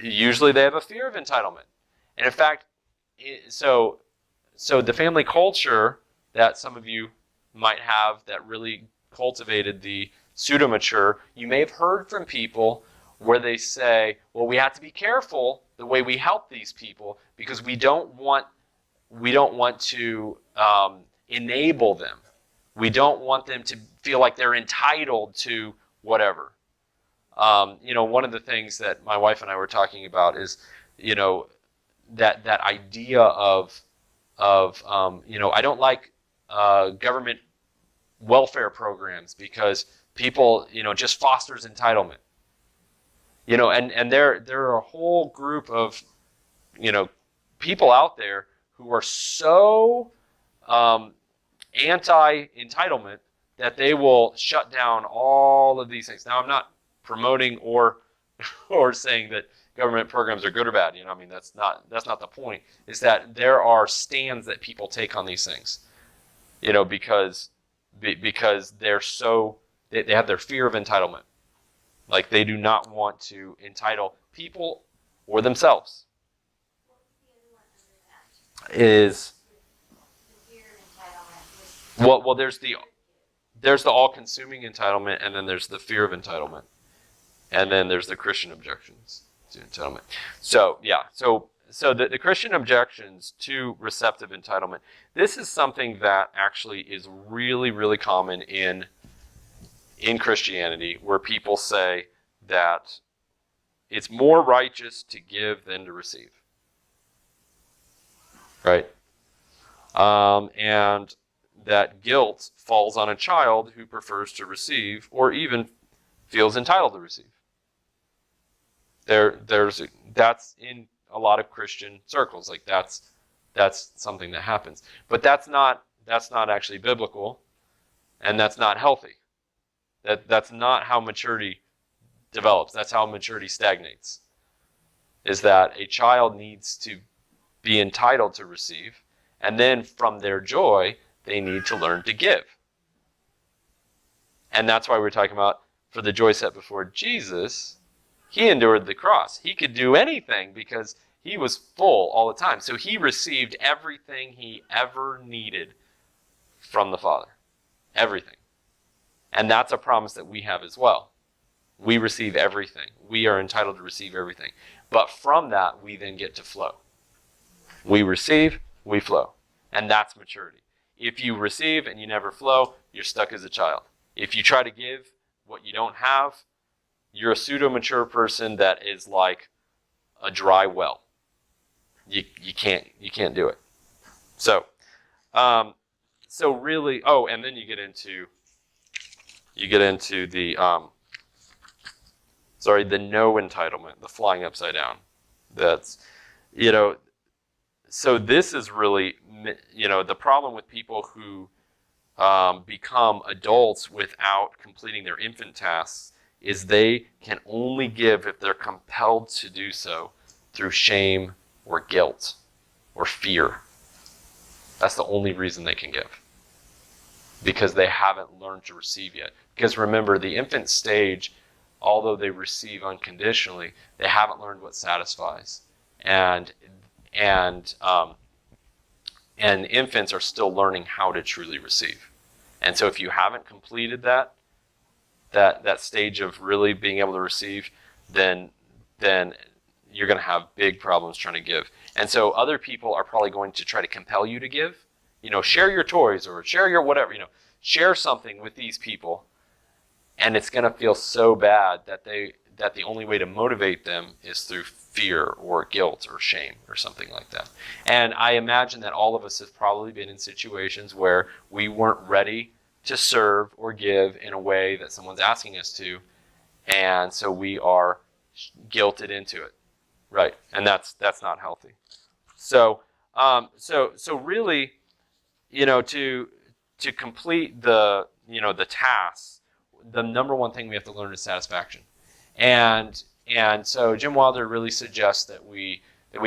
they have a fear of entitlement. And in fact, so the family culture that some of you might have that really cultivated the pseudo-mature, you may have heard from people where they say, well, we have to be careful the way we help these people because we don't want to enable them. We don't want them to feel like they're entitled to whatever. One of the things that my wife and I were talking about is, that idea of I don't like government welfare programs because people, just fosters entitlement. And there are a whole group of, people out there who are so anti-entitlement that they will shut down all of these things. Now, I'm not promoting or saying that government programs are good or bad. That's not the point. Is that there are stands that people take on these things, because they're so they have their fear of entitlement. Like they do not want to entitle people or themselves. What was the other one under that? The fear of entitlement was Well, there's the all-consuming entitlement, and then there's the fear of entitlement, and then there's the Christian objections to entitlement. So yeah, so the Christian objections to receptive entitlement. This is something that actually is really, really common in Christianity, where people say that it's more righteous to give than to receive, right? And that guilt falls on a child who prefers to receive or even feels entitled to receive. That's in a lot of Christian circles. Like that's something that happens. But that's not actually biblical, and that's not healthy. That's not how maturity develops. That's how maturity stagnates. Is that a child needs to be entitled to receive, and then from their joy, they need to learn to give. And that's why we're talking about, for the joy set before Jesus, he endured the cross. He could do anything because he was full all the time. So he received everything he ever needed from the Father. Everything. And that's a promise that we have as well. We receive everything. We are entitled to receive everything. But from that, we then get to flow. We receive, we flow. And that's maturity. If you receive and you never flow, you're stuck as a child. If you try to give what you don't have, you're a pseudo-mature person that is like a dry well. You can't do it. So really, and then you get into the the no entitlement, the flying upside down. That's, so this is really, the problem with people who become adults without completing their infant tasks is they can only give if they're compelled to do so through shame or guilt or fear. That's the only reason they can give. Because they haven't learned to receive yet. Because remember, the infant stage, although they receive unconditionally, they haven't learned what satisfies. And infants are still learning how to truly receive. And so if you haven't completed that stage of really being able to receive, then you're going to have big problems trying to give. And so other people are probably going to try to compel you to give. Share your toys or share your whatever, share something with these people. And it's going to feel so bad that the only way to motivate them is through fear or guilt or shame or something like that. And I imagine that all of us have probably been in situations where we weren't ready to serve or give in a way that someone's asking us to, and so we are guilted into it, right? And that's not healthy. So really, to complete the tasks, the number one thing we have to learn is satisfaction. And so Jim Wilder really suggests that we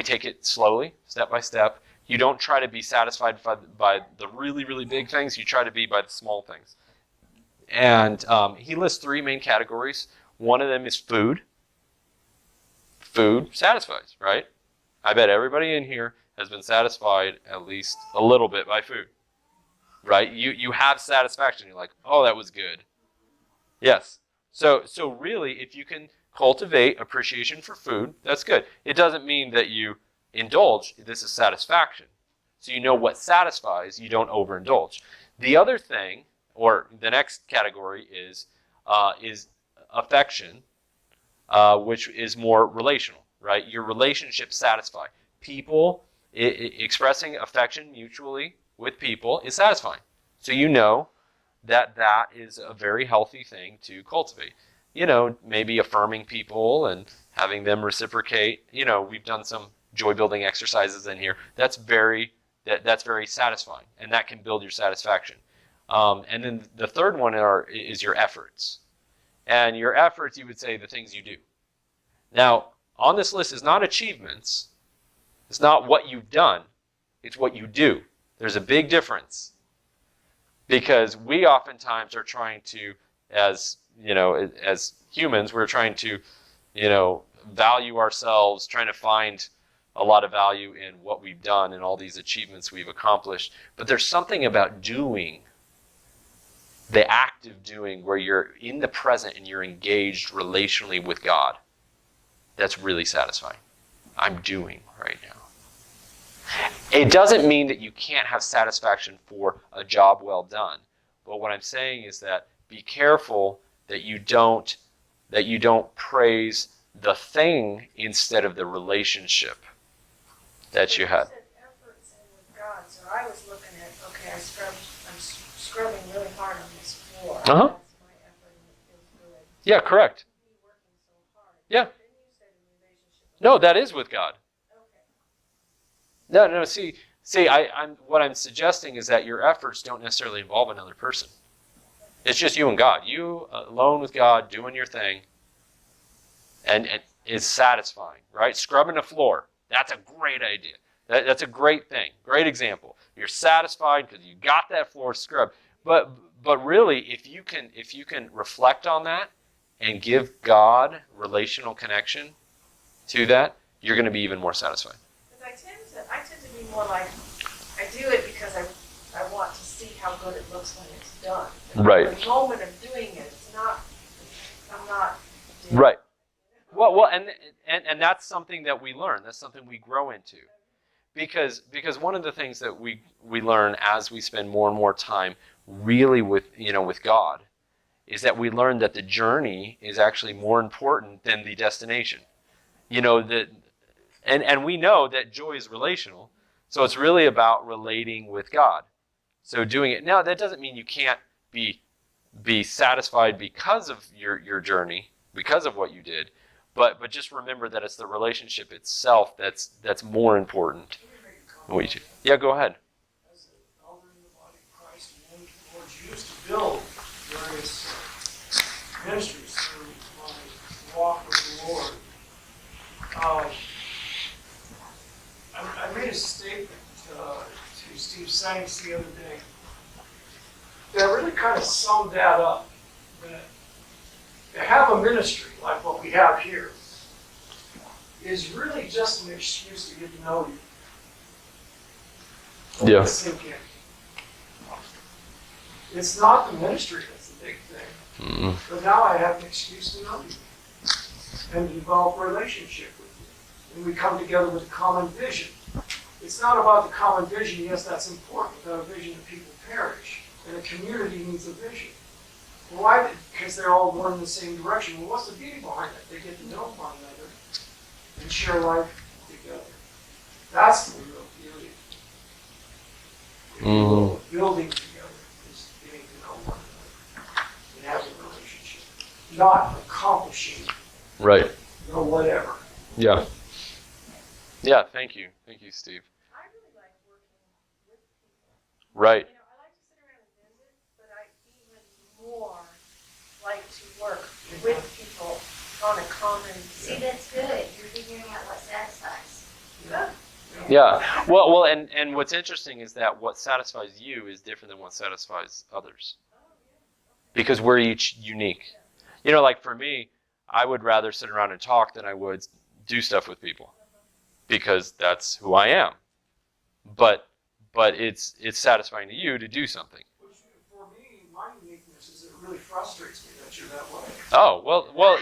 take it slowly, step by step. You don't try to be satisfied by the really, really big things. You try to be by the small things. And he lists three main categories. One of them is food. Food satisfies, right? I bet everybody in here has been satisfied at least a little bit by food, right? You have satisfaction. You're like, oh, that was good. Yes. So really, if you can cultivate appreciation for food, that's good. It doesn't mean that you indulge. This is satisfaction. So you know what satisfies. You don't overindulge. The other thing, or the next category, is affection, which is more relational, right? Your relationships satisfy. People expressing affection mutually with people is satisfying. So you know that is a very healthy thing to cultivate. Maybe affirming people and having them reciprocate. We've done some joy building exercises in here. That's very satisfying, and that can build your satisfaction. And then the third one is your efforts. And your efforts, you would say, the things you do. Now, on this list is not achievements. It's not what you've done. It's what you do. There's a big difference. Because we oftentimes are trying to, as humans, we're trying to, value ourselves, trying to find a lot of value in what we've done and all these achievements we've accomplished. But there's something about doing the active doing where you're in the present and you're engaged relationally with God, that's really satisfying. I'm doing right now. It doesn't mean that you can't have satisfaction for a job well done. But what I'm saying is that be careful that you don't praise the thing instead of the relationship that you had. said efforts and with God, so I was looking at, okay, I'm scrubbing really hard on this floor. Uh-huh. That's my effort and it feels good. Yeah, correct. Me working so hard. Yeah. But then you said in relationship. No, that is with God. Okay. No. What I'm suggesting is that your efforts don't necessarily involve another person. It's just you and God. You alone with God, doing your thing, and it's satisfying, right? Scrubbing the floor. That's a great idea. That's a great thing. Great example. You're satisfied because you got that floor scrubbed. But really, if you can reflect on that and give God relational connection to that, you're going to be even more satisfied. Because I tend to be more like, I do it because I want to see how good it looks when it's done. Right. The moment of doing it, I'm not. Right. Well, and that's something that we learn. That's something we grow into, because one of the things that we learn as we spend more and more time really with God is that we learn that the journey is actually more important than the destination. And we know that joy is relational, so it's really about relating with God. So doing it now, that doesn't mean you can't be satisfied because of your journey, because of what you did. But just remember that it's the relationship itself that's more important. Yeah, go ahead. As an elder in the body of Christ, and one the Lord used to build various ministries through my walk with the Lord. I made a statement to Steve Sanks the other day that really kind of summed that up. That to have a ministry like what we have here is really just an excuse to get to know you. Yeah. Sink in. It's not the ministry that's the big thing. Mm-hmm. But now I have an excuse to know you and develop a relationship with you. And we come together with a common vision. It's not about the common vision. Yes, that's important. Without a vision, the people perish. And a community needs a vision. Why? Because they're all going in the same direction. Well, what's the beauty behind that? They get to know one another and share life together. That's the real beauty. Mm-hmm. Building together is getting to know one another and having a relationship, not accomplishing Right. whatever. Yeah. Yeah. Thank you, Steve. I really like working with people. Right. I like to sit around and visit, but I even more like to work with people on a common. See, that's good. You're figuring out what satisfies. Good. Yeah. Well, and what's interesting is that what satisfies you is different than what satisfies others, because we're each unique. Like for me, I would rather sit around and talk than I would do stuff with people, because that's who I am. But it's satisfying to you to do something. Which, for me, my uniqueness is it really frustrates me that you're that way. Oh, well,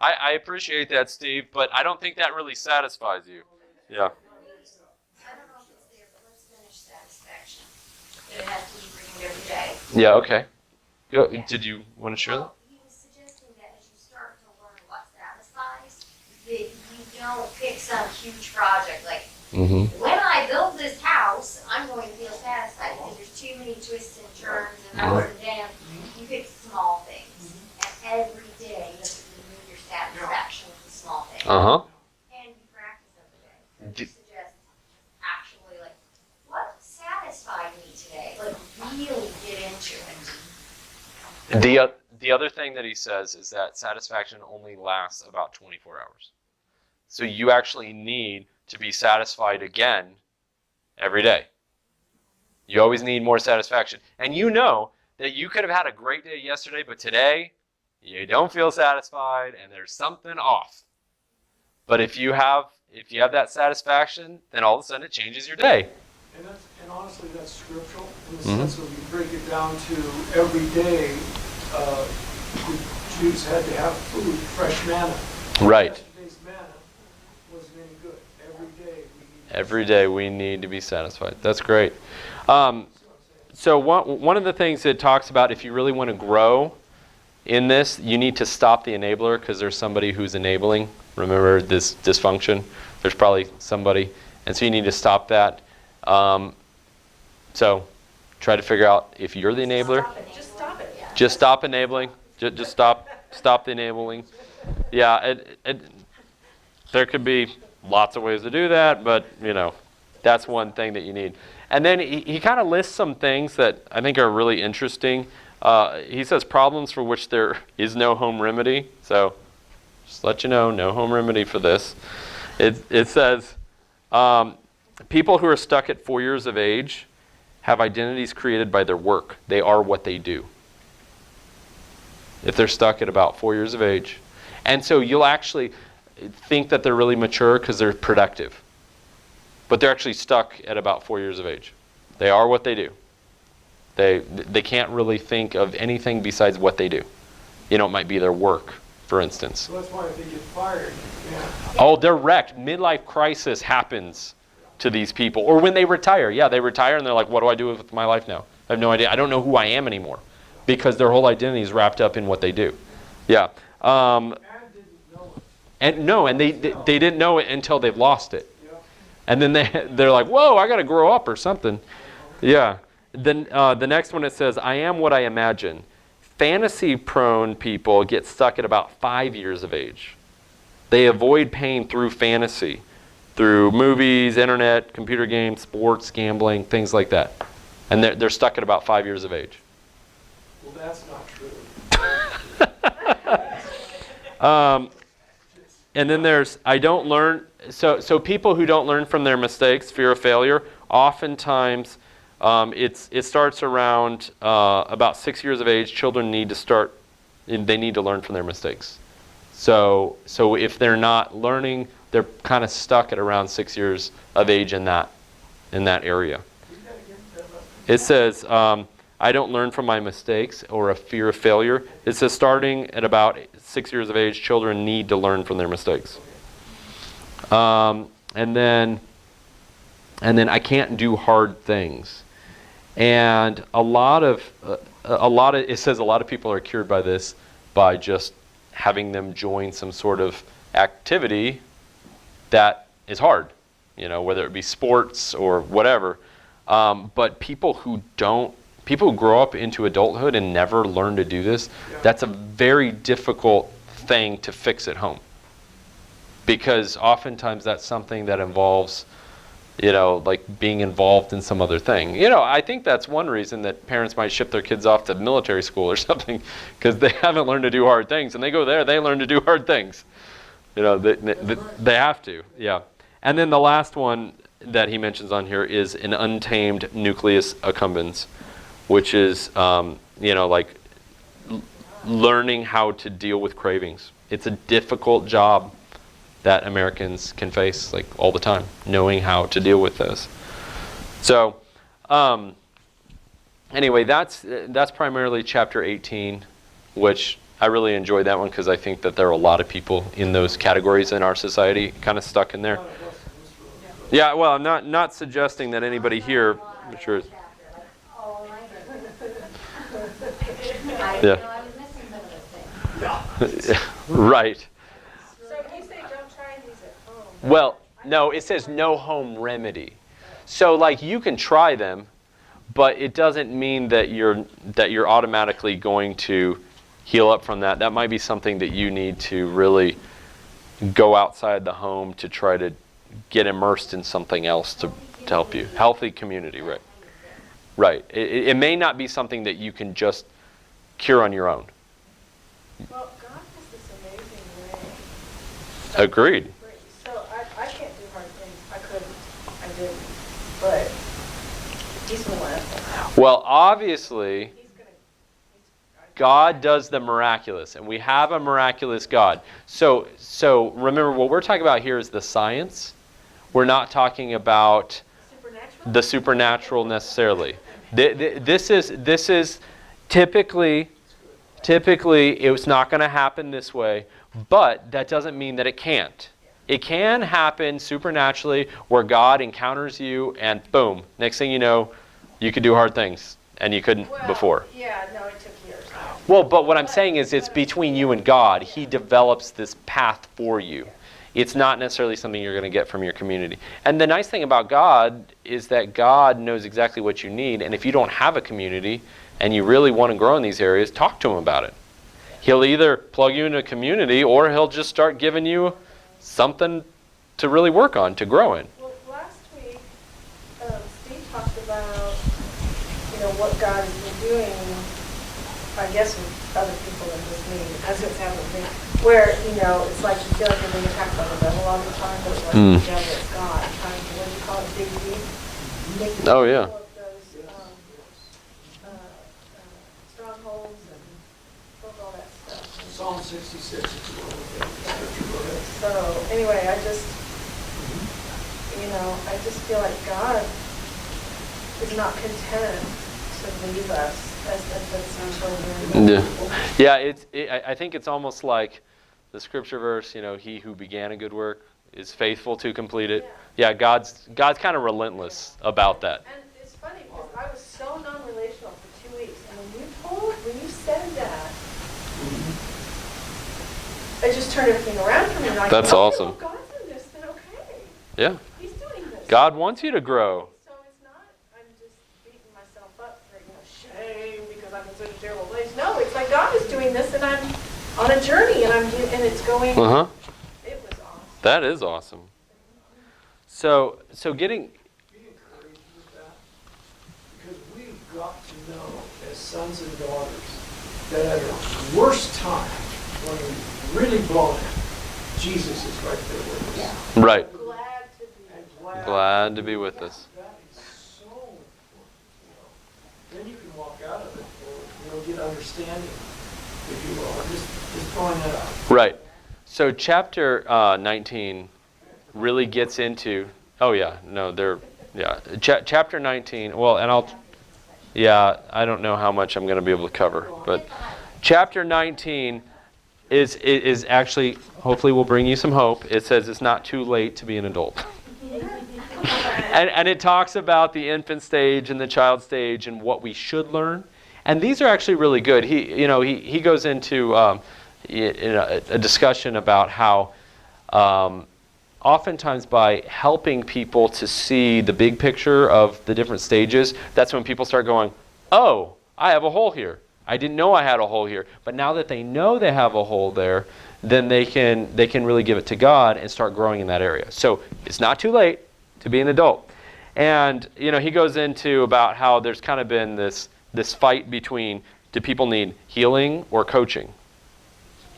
I appreciate that, Steve, but I don't think that really satisfies you. Yeah. I don't know if it's there, but let's finish satisfaction. It has to be bringing every day. Yeah, okay. Did you want to share that? Well, he was suggesting that as you start to learn what satisfies, that you don't pick some huge project like, Mm-hmm. when I build this house, I'm going to feel satisfied because there's too many twists and turns and ups and downs. You pick small things, and every day you have to renew your satisfaction with the small things. Uh-huh. And you practice every day. And you suggest actually like, what satisfied me today? Like really get into it. The other thing that he says is that satisfaction only lasts about 24 hours. So you actually need to be satisfied again every day. You always need more satisfaction. And you know that you could have had a great day yesterday, but today you don't feel satisfied and there's something off. But if you have that satisfaction, then all of a sudden it changes your day. And honestly, that's scriptural in the Mhm. sense of you break it down to every day, the Jews had to have food, fresh manna. Right. Yesterday's manna wasn't any good. Every day we need to be satisfied. That's great. So one of the things it talks about, if you really want to grow in this, you need to stop the enabler, because there's somebody who's enabling. Remember this dysfunction? There's probably somebody. And so you need to stop that. So try to figure out if you're the enabler. Just stop it. Just stop enabling. Just stop the enabling. Yeah, there could be lots of ways to do that, but that's one thing that you need. And then he kind of lists some things that I think are really interesting. He says problems for which there is no home remedy. So just to let you know, no home remedy for this. It says people who are stuck at 4 years of age have identities created by their work. They are what they do. If they're stuck at about 4 years of age. And so you'll actually think that they're really mature because they're productive. But they're actually stuck at about 4 years of age. They are what they do. They can't really think of anything besides what they do. It might be their work, for instance. So that's why if they get fired, Oh, they're wrecked. Midlife crisis happens to these people. Or when they retire. Yeah, they retire and they're like, what do I do with my life now? I have no idea. I don't know who I am anymore. Because their whole identity is wrapped up in what they do. Yeah. and didn't know it. And they didn't know it until they've lost it. And then they're like, whoa, I got to grow up or something. Yeah. Then the next one, it says, I am what I imagine. Fantasy-prone people get stuck at about 5 years of age. They avoid pain through fantasy, through movies, internet, computer games, sports, gambling, things like that. And they're stuck at about 5 years of age. Well, that's not true. And then there's, I don't learn. So people who don't learn from their mistakes, fear of failure, oftentimes it starts around about 6 years of age. Children need to start, they need to learn from their mistakes. So if they're not learning, they're kind of stuck at around 6 years of age in that area. It says, I don't learn from my mistakes, or a fear of failure. It says starting at about 6 years of age, children need to learn from their mistakes. And then I can't do hard things. And a lot of it says a lot of people are cured by this by just having them join some sort of activity that is hard, whether it be sports or whatever. But people who grow up into adulthood and never learn to do this, that's a very difficult thing to fix at home. Because oftentimes that's something that involves, like being involved in some other thing. I think that's one reason that parents might ship their kids off to military school or something, because they haven't learned to do hard things. And they go there, they learn to do hard things. They have to, yeah. And then the last one that he mentions on here is an untamed nucleus accumbens, which is, like learning how to deal with cravings. It's a difficult job that Americans can face, like all the time, knowing how to deal with this. So, anyway, that's primarily chapter 18, which I really enjoyed that one because I think that there are a lot of people in those categories in our society, kind of stuck in there. Yeah, well, I'm not suggesting that anybody here, I'm sure. Oh my goodness. Yeah. I was missing some of those things. Right. So if you say don't try these at home. Well, no, it says no home remedy. So like you can try them, but it doesn't mean that you're automatically going to heal up from that. That might be something that you need to really go outside the home to try to get immersed in something else to help you. Healthy community, right. Right. It may not be something that you can just cure on your own. Well, God has this amazing way. Agreed. So I can't do hard things. I couldn't. I didn't. But He's relentless. Well, obviously, He's gonna. God does the miraculous, and we have a miraculous God. So remember, what we're talking about here is the science. We're not talking about Supernatural. the supernatural necessarily. This is typically it's not going to happen this way, but that doesn't mean that it can't. It can happen supernaturally where God encounters you and boom, next thing you know, you could do hard things and you couldn't before. Yeah, no, it took years. Well, but what I'm saying is it's between you and God. He develops this path for you. It's not necessarily something you're going to get from your community. And the nice thing about God is that God knows exactly what you need. And if you don't have a community and you really want to grow in these areas, talk to him about it. He'll either plug you into a community or he'll just start giving you something to really work on, to grow in. Well, last week, Steve talked about, what God has been doing, I guess with other people than just me, as it's happened with me, where, it's like you feel like you're being attacked by the devil all the time, but it's like the devil is God, trying to, what do you call it, dig deep? Oh, yeah. All of those strongholds and all that stuff. Psalm 66 is one of the things. Go ahead. So, anyway, I just feel like God is not content to leave us as infants and children. Yeah, I think it's almost like the scripture verse, he who began a good work is faithful to complete it. Yeah, God's kind of relentless about that. And it's funny because I was so non-relational for 2 weeks, and when you said that, it just turned everything around for me. Like, That's awesome. Well, God's in this, then okay. Yeah. He's doing this. God wants you to grow. So it's not, I'm just beating myself up for, shame because I'm in such a terrible place. No, it's like God is doing this, and I'm on a journey, and it's going. It was awesome. That is awesome. So getting. Be encouraged with that, because we've got to know, as sons and daughters, that at our worst time, when we're really blown out, Jesus is right there with us. Right. Glad to be. Glad to be with us. That is so important. Then you can walk out of it, or get understanding, if you will. I'm just throwing that out. Right. So chapter 19 really gets into. Chapter 19. Well, and I don't know how much I'm going to be able to cover, but chapter 19 is actually, hopefully will bring you some hope. It says it's not too late to be an adult. and it talks about the infant stage and the child stage and what we should learn. And these are actually really good. He goes into a discussion about how oftentimes by helping people to see the big picture of the different stages, that's when people start going, oh, I have a hole here. I didn't know I had a hole here. But now that they know they have a hole there, then they can really give it to God and start growing in that area. So it's not too late to be an adult. And he goes into about how there's kind of been this fight between, do people need healing or coaching?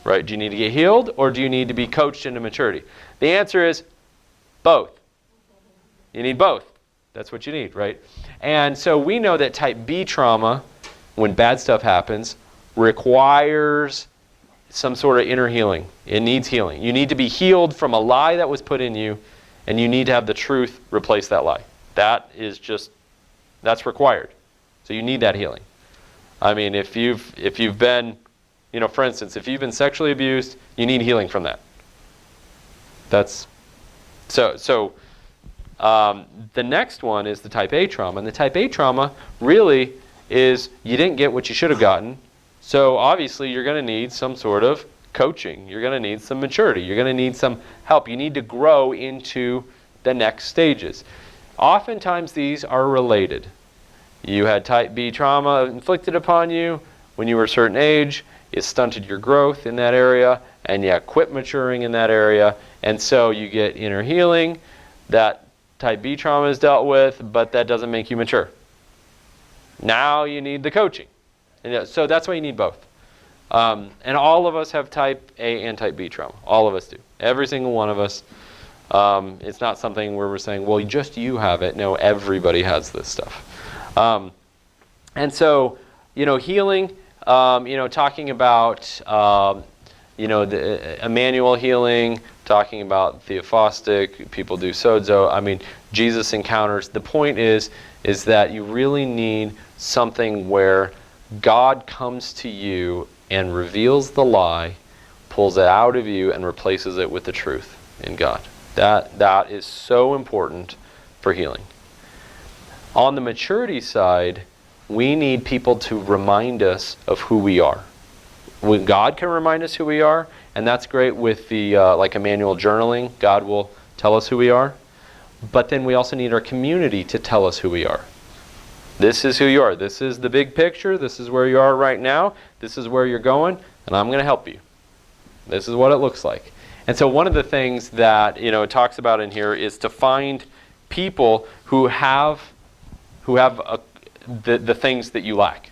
Right? Do you need to get healed or do you need to be coached into maturity? The answer is both. You need both. That's what you need, right? And so we know that type B trauma, when bad stuff happens, requires some sort of inner healing. It needs healing. You need to be healed from a lie that was put in you, and you need to have the truth replace that lie. That's required. So you need that healing. I mean, if you've been, for instance, if you've been sexually abused, you need healing from that. That's so. The next one is the type A trauma, and the type A trauma really is you didn't get what you should have gotten. So obviously you're going to need some sort of coaching. You're going to need some maturity. You're going to need some help. You need to grow into the next stages. Oftentimes these are related. You had type B trauma inflicted upon you when you were a certain age. It stunted your growth in that area, and you quit maturing in that area. And so you get inner healing. That type B trauma is dealt with, but that doesn't make you mature. Now you need the coaching. And so that's why you need both. And all of us have type A and type B trauma. All of us do. Every single one of us. It's not something where we're saying, well, just you have it. No, everybody has this stuff. And so, healing, talking about, the Emmanuel healing, talking about theophostic, people do sozo. I mean, Jesus encounters. The point is that you really need something where God comes to you and reveals the lie, pulls it out of you, and replaces it with the truth in God. That is so important for healing. On the maturity side, we need people to remind us of who we are. When God can remind us who we are, and that's great with the like Emmanuel journaling. God will tell us who we are. But then we also need our community to tell us who we are. This is who you are. This is the big picture. This is where you are right now. This is where you're going, and I'm going to help you. This is what it looks like. And so one of the things that it talks about in here is to find people who have the things that you lack,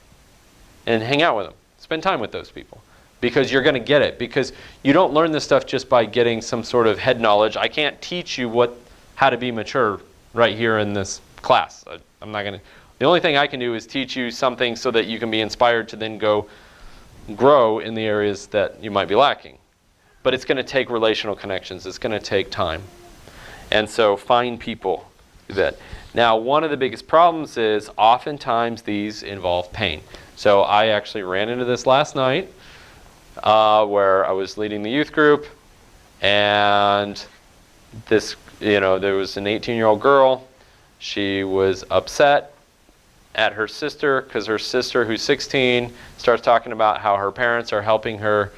and hang out with them. Spend time with those people, because you're going to get it. Because you don't learn this stuff just by getting some sort of head knowledge. I can't teach you how to be mature right here in this class. I'm not going to. The only thing I can do is teach you something so that you can be inspired to then go grow in the areas that you might be lacking. But it's going to take relational connections. It's going to take time. And so find people that. Now, one of the biggest problems is oftentimes these involve pain. So I actually ran into this last night where I was leading the youth group, and this, there was an 18-year-old girl. She was upset at her sister because her sister, who's 16, starts talking about how her parents are helping her,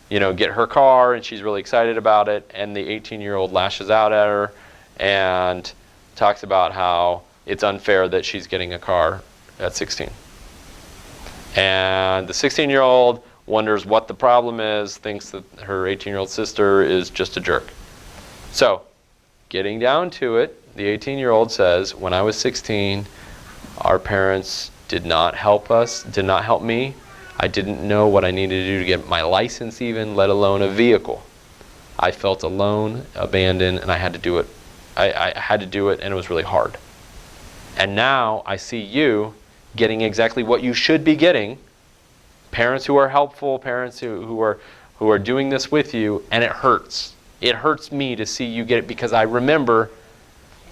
get her car, and she's really excited about it. And the 18-year-old lashes out at her and talks about how it's unfair that she's getting a car at 16. And the 16-year-old wonders what the problem is, thinks that her 18-year-old sister is just a jerk. So, getting down to it, the 18-year-old says, when I was 16, our parents did not help us, did not help me. I didn't know what I needed to do to get my license even, let alone a vehicle. I felt alone, abandoned, and I had to do it. I had to do it, and it was really hard. And now I see you getting exactly what you should be getting. Parents who are helpful, parents who are doing this with you, and it hurts. It hurts me to see you get it, because I remember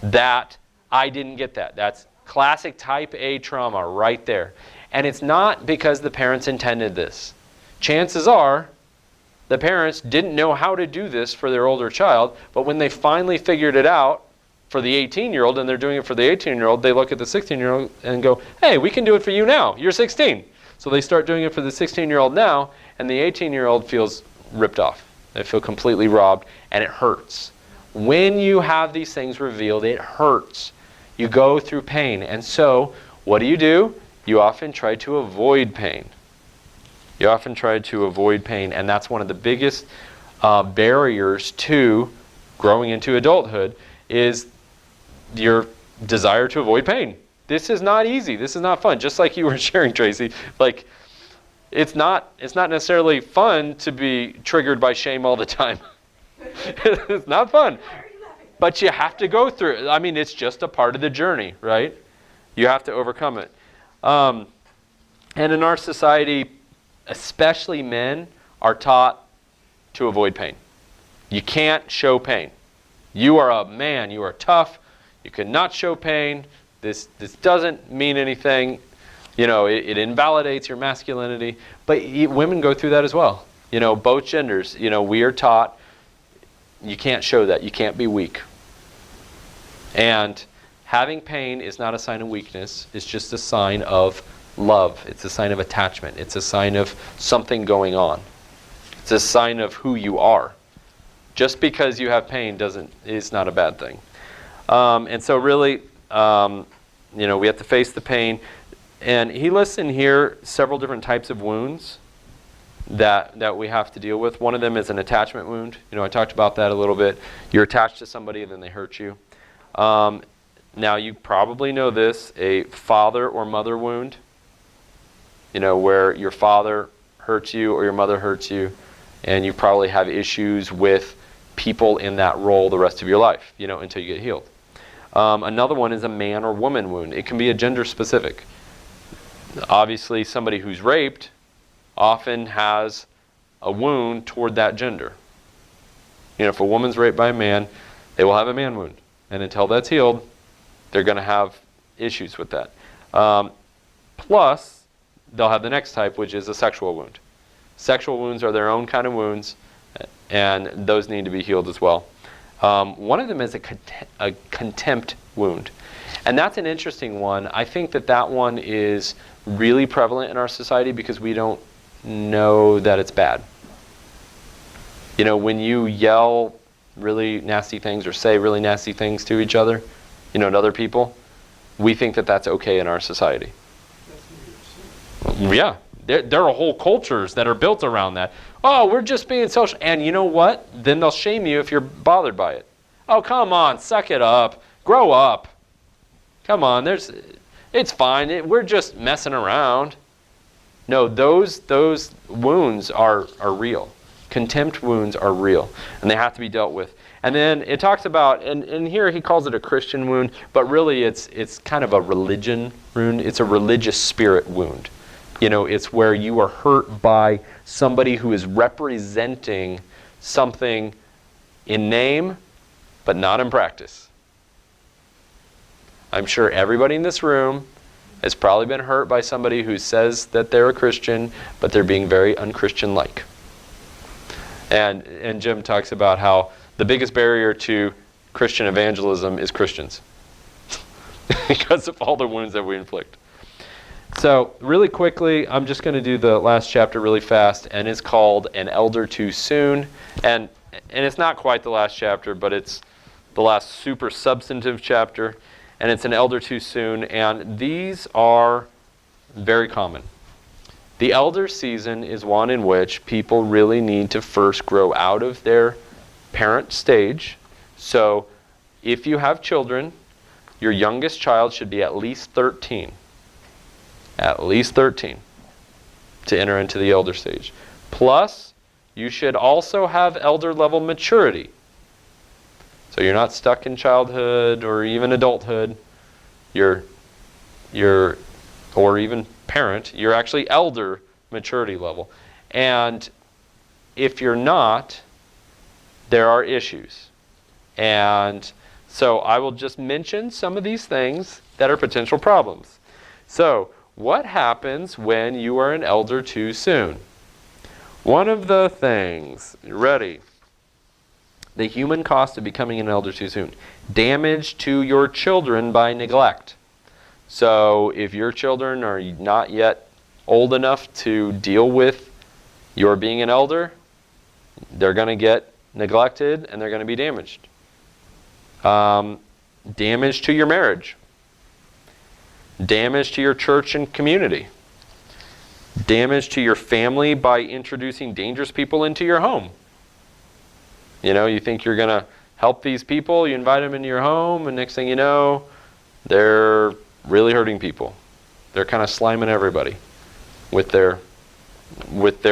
that I didn't get that. That's classic type A trauma right there. And it's not because the parents intended this. Chances are the parents didn't know how to do this for their older child, but when they finally figured it out for the 18-year-old, and they're doing it for the 18-year-old, they look at the 16-year-old and go, hey, we can do it for you now. You're 16. So they start doing it for the 16-year-old now, and the 18-year-old feels ripped off. They feel completely robbed, and it hurts. When you have these things revealed, it hurts. You go through pain. And so, what do? You often try to avoid pain. You often try to avoid pain, and that's one of the biggest barriers to growing into adulthood, is your desire to avoid pain. This is not easy. This is not fun. Just like you were sharing, Tracy, like it's not necessarily fun to be triggered by shame all the time. It's not fun. But you have to go through it. I mean, it's just a part of the journey, right? You have to overcome it. And in our society, especially men, are taught to avoid pain. You can't show pain. You are a man. You are tough. You cannot show pain. This doesn't mean anything. It invalidates your masculinity. But women go through that as well. Both genders. We are taught you can't show that. You can't be weak. And having pain is not a sign of weakness. It's just a sign of love. It's a sign of attachment. It's a sign of something going on. It's a sign of who you are. Just because you have pain is not a bad thing. And so really, we have to face the pain. And he lists in here several different types of wounds that we have to deal with. One of them is an attachment wound. I talked about that a little bit. You're attached to somebody and then they hurt you. Now you probably know this, a father or mother wound. Where your father hurts you or your mother hurts you, and you probably have issues with people in that role the rest of your life, until you get healed. Another one is a man or woman wound. It can be a gender specific. Obviously, somebody who's raped often has a wound toward that gender. if a woman's raped by a man, they will have a man wound. And until that's healed, they're going to have issues with that. Plus, they'll have the next type, which is a sexual wound. Sexual wounds are their own kind of wounds, and those need to be healed as well. One of them is a contempt wound. And that's an interesting one. I think that one is really prevalent in our society because we don't know that it's bad. When you yell really nasty things or say really nasty things to each other, to other people, we think that that's okay in our society. Yeah, there are whole cultures that are built around that. Oh, we're just being social. And you know what? Then they'll shame you if you're bothered by it. Oh, come on, suck it up. Grow up. Come on, it's fine. We're just messing around. No, those wounds are real. Contempt wounds are real, and they have to be dealt with. And then it talks about, and here he calls it a Christian wound, but really it's kind of a religion wound. It's a religious spirit wound. It's where you are hurt by somebody who is representing something in name, but not in practice. I'm sure everybody in this room has probably been hurt by somebody who says that they're a Christian, but they're being very un-Christian-like. And Jim talks about how the biggest barrier to Christian evangelism is Christians because of all the wounds that we inflict. So really quickly, I'm just going to do the last chapter really fast, and it's called An Elder Too Soon. And it's not quite the last chapter, but it's the last super substantive chapter, and it's An Elder Too Soon, and these are very common. The elder season is one in which people really need to first grow out of their parent stage. So if you have children, your youngest child should be at least 13. At least 13 to enter into the elder stage. Plus, you should also have elder level maturity. So you're not stuck in childhood or even adulthood. Or even parent. You're actually elder maturity level. And if you're not, there are issues. And so I will just mention some of these things that are potential problems. So, what happens when you are an elder too soon? One of the things, ready? The human cost of becoming an elder too soon. Damage to your children by neglect. So if your children are not yet old enough to deal with your being an elder, they're going to get neglected and they're going to be damaged. Damage to your marriage. Damage to your church and community. Damage to your family by introducing dangerous people into your home. You think you're going to help these people, you invite them into your home, and next thing you know, they're really hurting people. They're kind of sliming everybody with their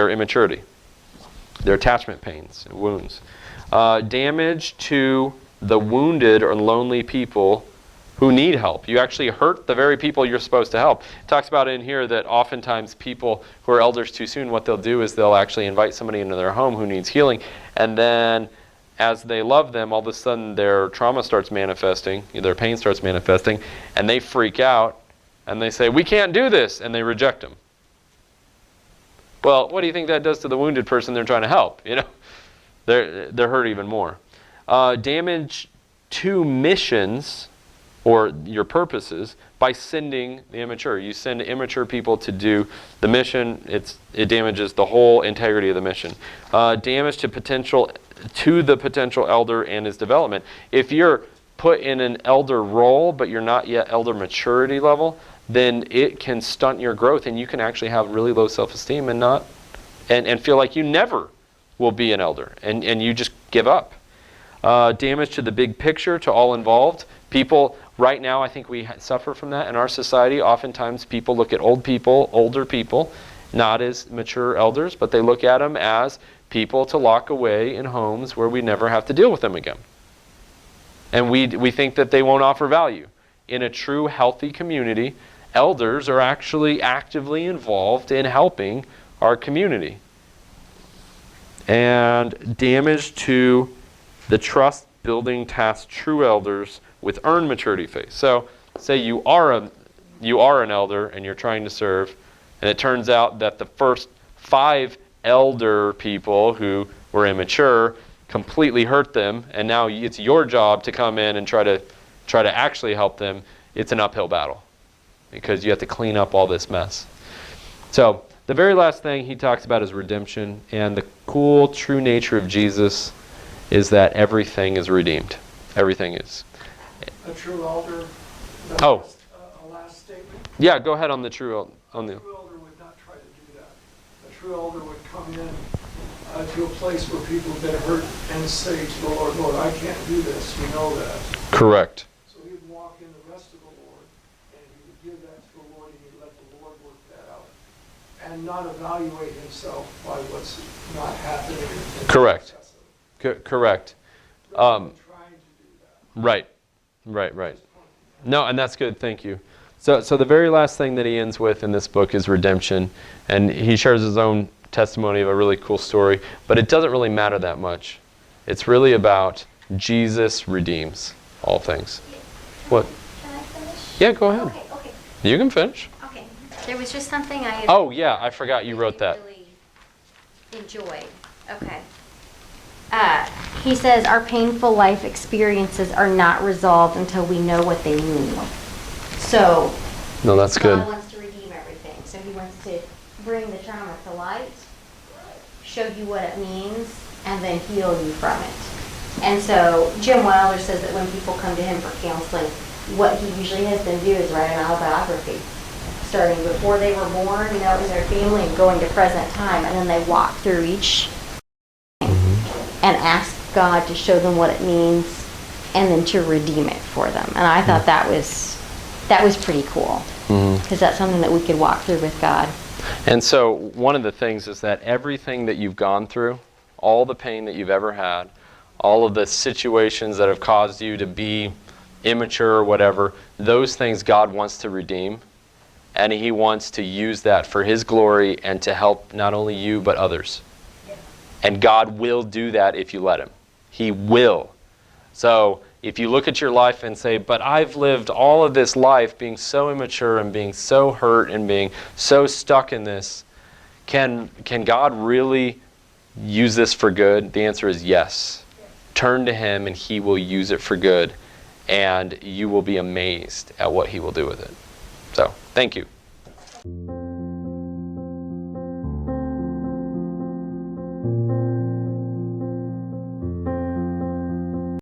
immaturity, their attachment pains and wounds. Damage to the wounded or lonely people who need help. You actually hurt the very people you're supposed to help. It talks about in here that oftentimes people who are elders too soon, what they'll do is they'll actually invite somebody into their home who needs healing, and then as they love them, all of a sudden their trauma starts manifesting, their pain starts manifesting, and they freak out, and they say, "We can't do this," and they reject them. Well, what do you think that does to the wounded person they're trying to help? They're hurt even more. Damage to missions or your purposes by sending the immature. You send immature people to do the mission, it damages the whole integrity of the mission. Damage to the potential elder and his development. If you're put in an elder role, but you're not yet elder maturity level, then it can stunt your growth, and you can actually have really low self-esteem and feel like you never will be an elder, and you just give up. Damage to the big picture, to all involved. People, right now, I think we suffer from that in our society. Oftentimes people look at older people, not as mature elders, but they look at them as people to lock away in homes where we never have to deal with them again. And we think that they won't offer value. In a true healthy community, elders are actually actively involved in helping our community. And damage to the trust-building task true elders with earned maturity phase. So, say you are an elder and you're trying to serve, and it turns out that the first 5 elder people who were immature completely hurt them, and now it's your job to come in and try to actually help them. It's an uphill battle because you have to clean up all this mess. So the very last thing he talks about is redemption, and the cool true nature of Jesus is that everything is redeemed. Everything is. A true elder. Oh. A last statement. Yeah, go ahead on the true on the. A true elder would not try to do that. A true elder would come in to a place where people have been hurt and say to the Lord, Lord, I can't do this. We know that. Correct. So he would walk in the rest of the Lord, and he would give that to the Lord, and he'd let the Lord work that out, and not evaluate himself by what's not happening. Correct. Correct. Rather than trying to do that. Right. No, and that's good. Thank you. So the very last thing that he ends with in this book is redemption, and he shares his own testimony of a really cool story, but it doesn't really matter that much. It's really about Jesus redeems all things. What? Can I finish? Yeah, go ahead. Okay. You can finish. Okay. There was just something I Oh, yeah, I forgot you wrote that. really enjoyed. Okay. He says our painful life experiences are not resolved until we know what they mean. So No, that's good. God wants to redeem everything. So he wants to bring the trauma to light, show you what it means, and then heal you from it. And so Jim Wilder says that when people come to him for counseling, what he usually has them do is write an autobiography. Starting before they were born, it was their family, and going to present time, and then they walk through each and ask God to show them what it means and then to redeem it for them. And I thought that was pretty cool, because that's something that we could walk through with God. And so one of the things is that everything that you've gone through, all the pain that you've ever had, all of the situations that have caused you to be immature or whatever, those things God wants to redeem, and he wants to use that for his glory and to help not only you but others. And God will do that if you let him. He will. So if you look at your life and say, but I've lived all of this life being so immature and being so hurt and being so stuck in this, can God really use this for good? The answer is yes. Turn to him and he will use it for good, and you will be amazed at what he will do with it. So, thank you.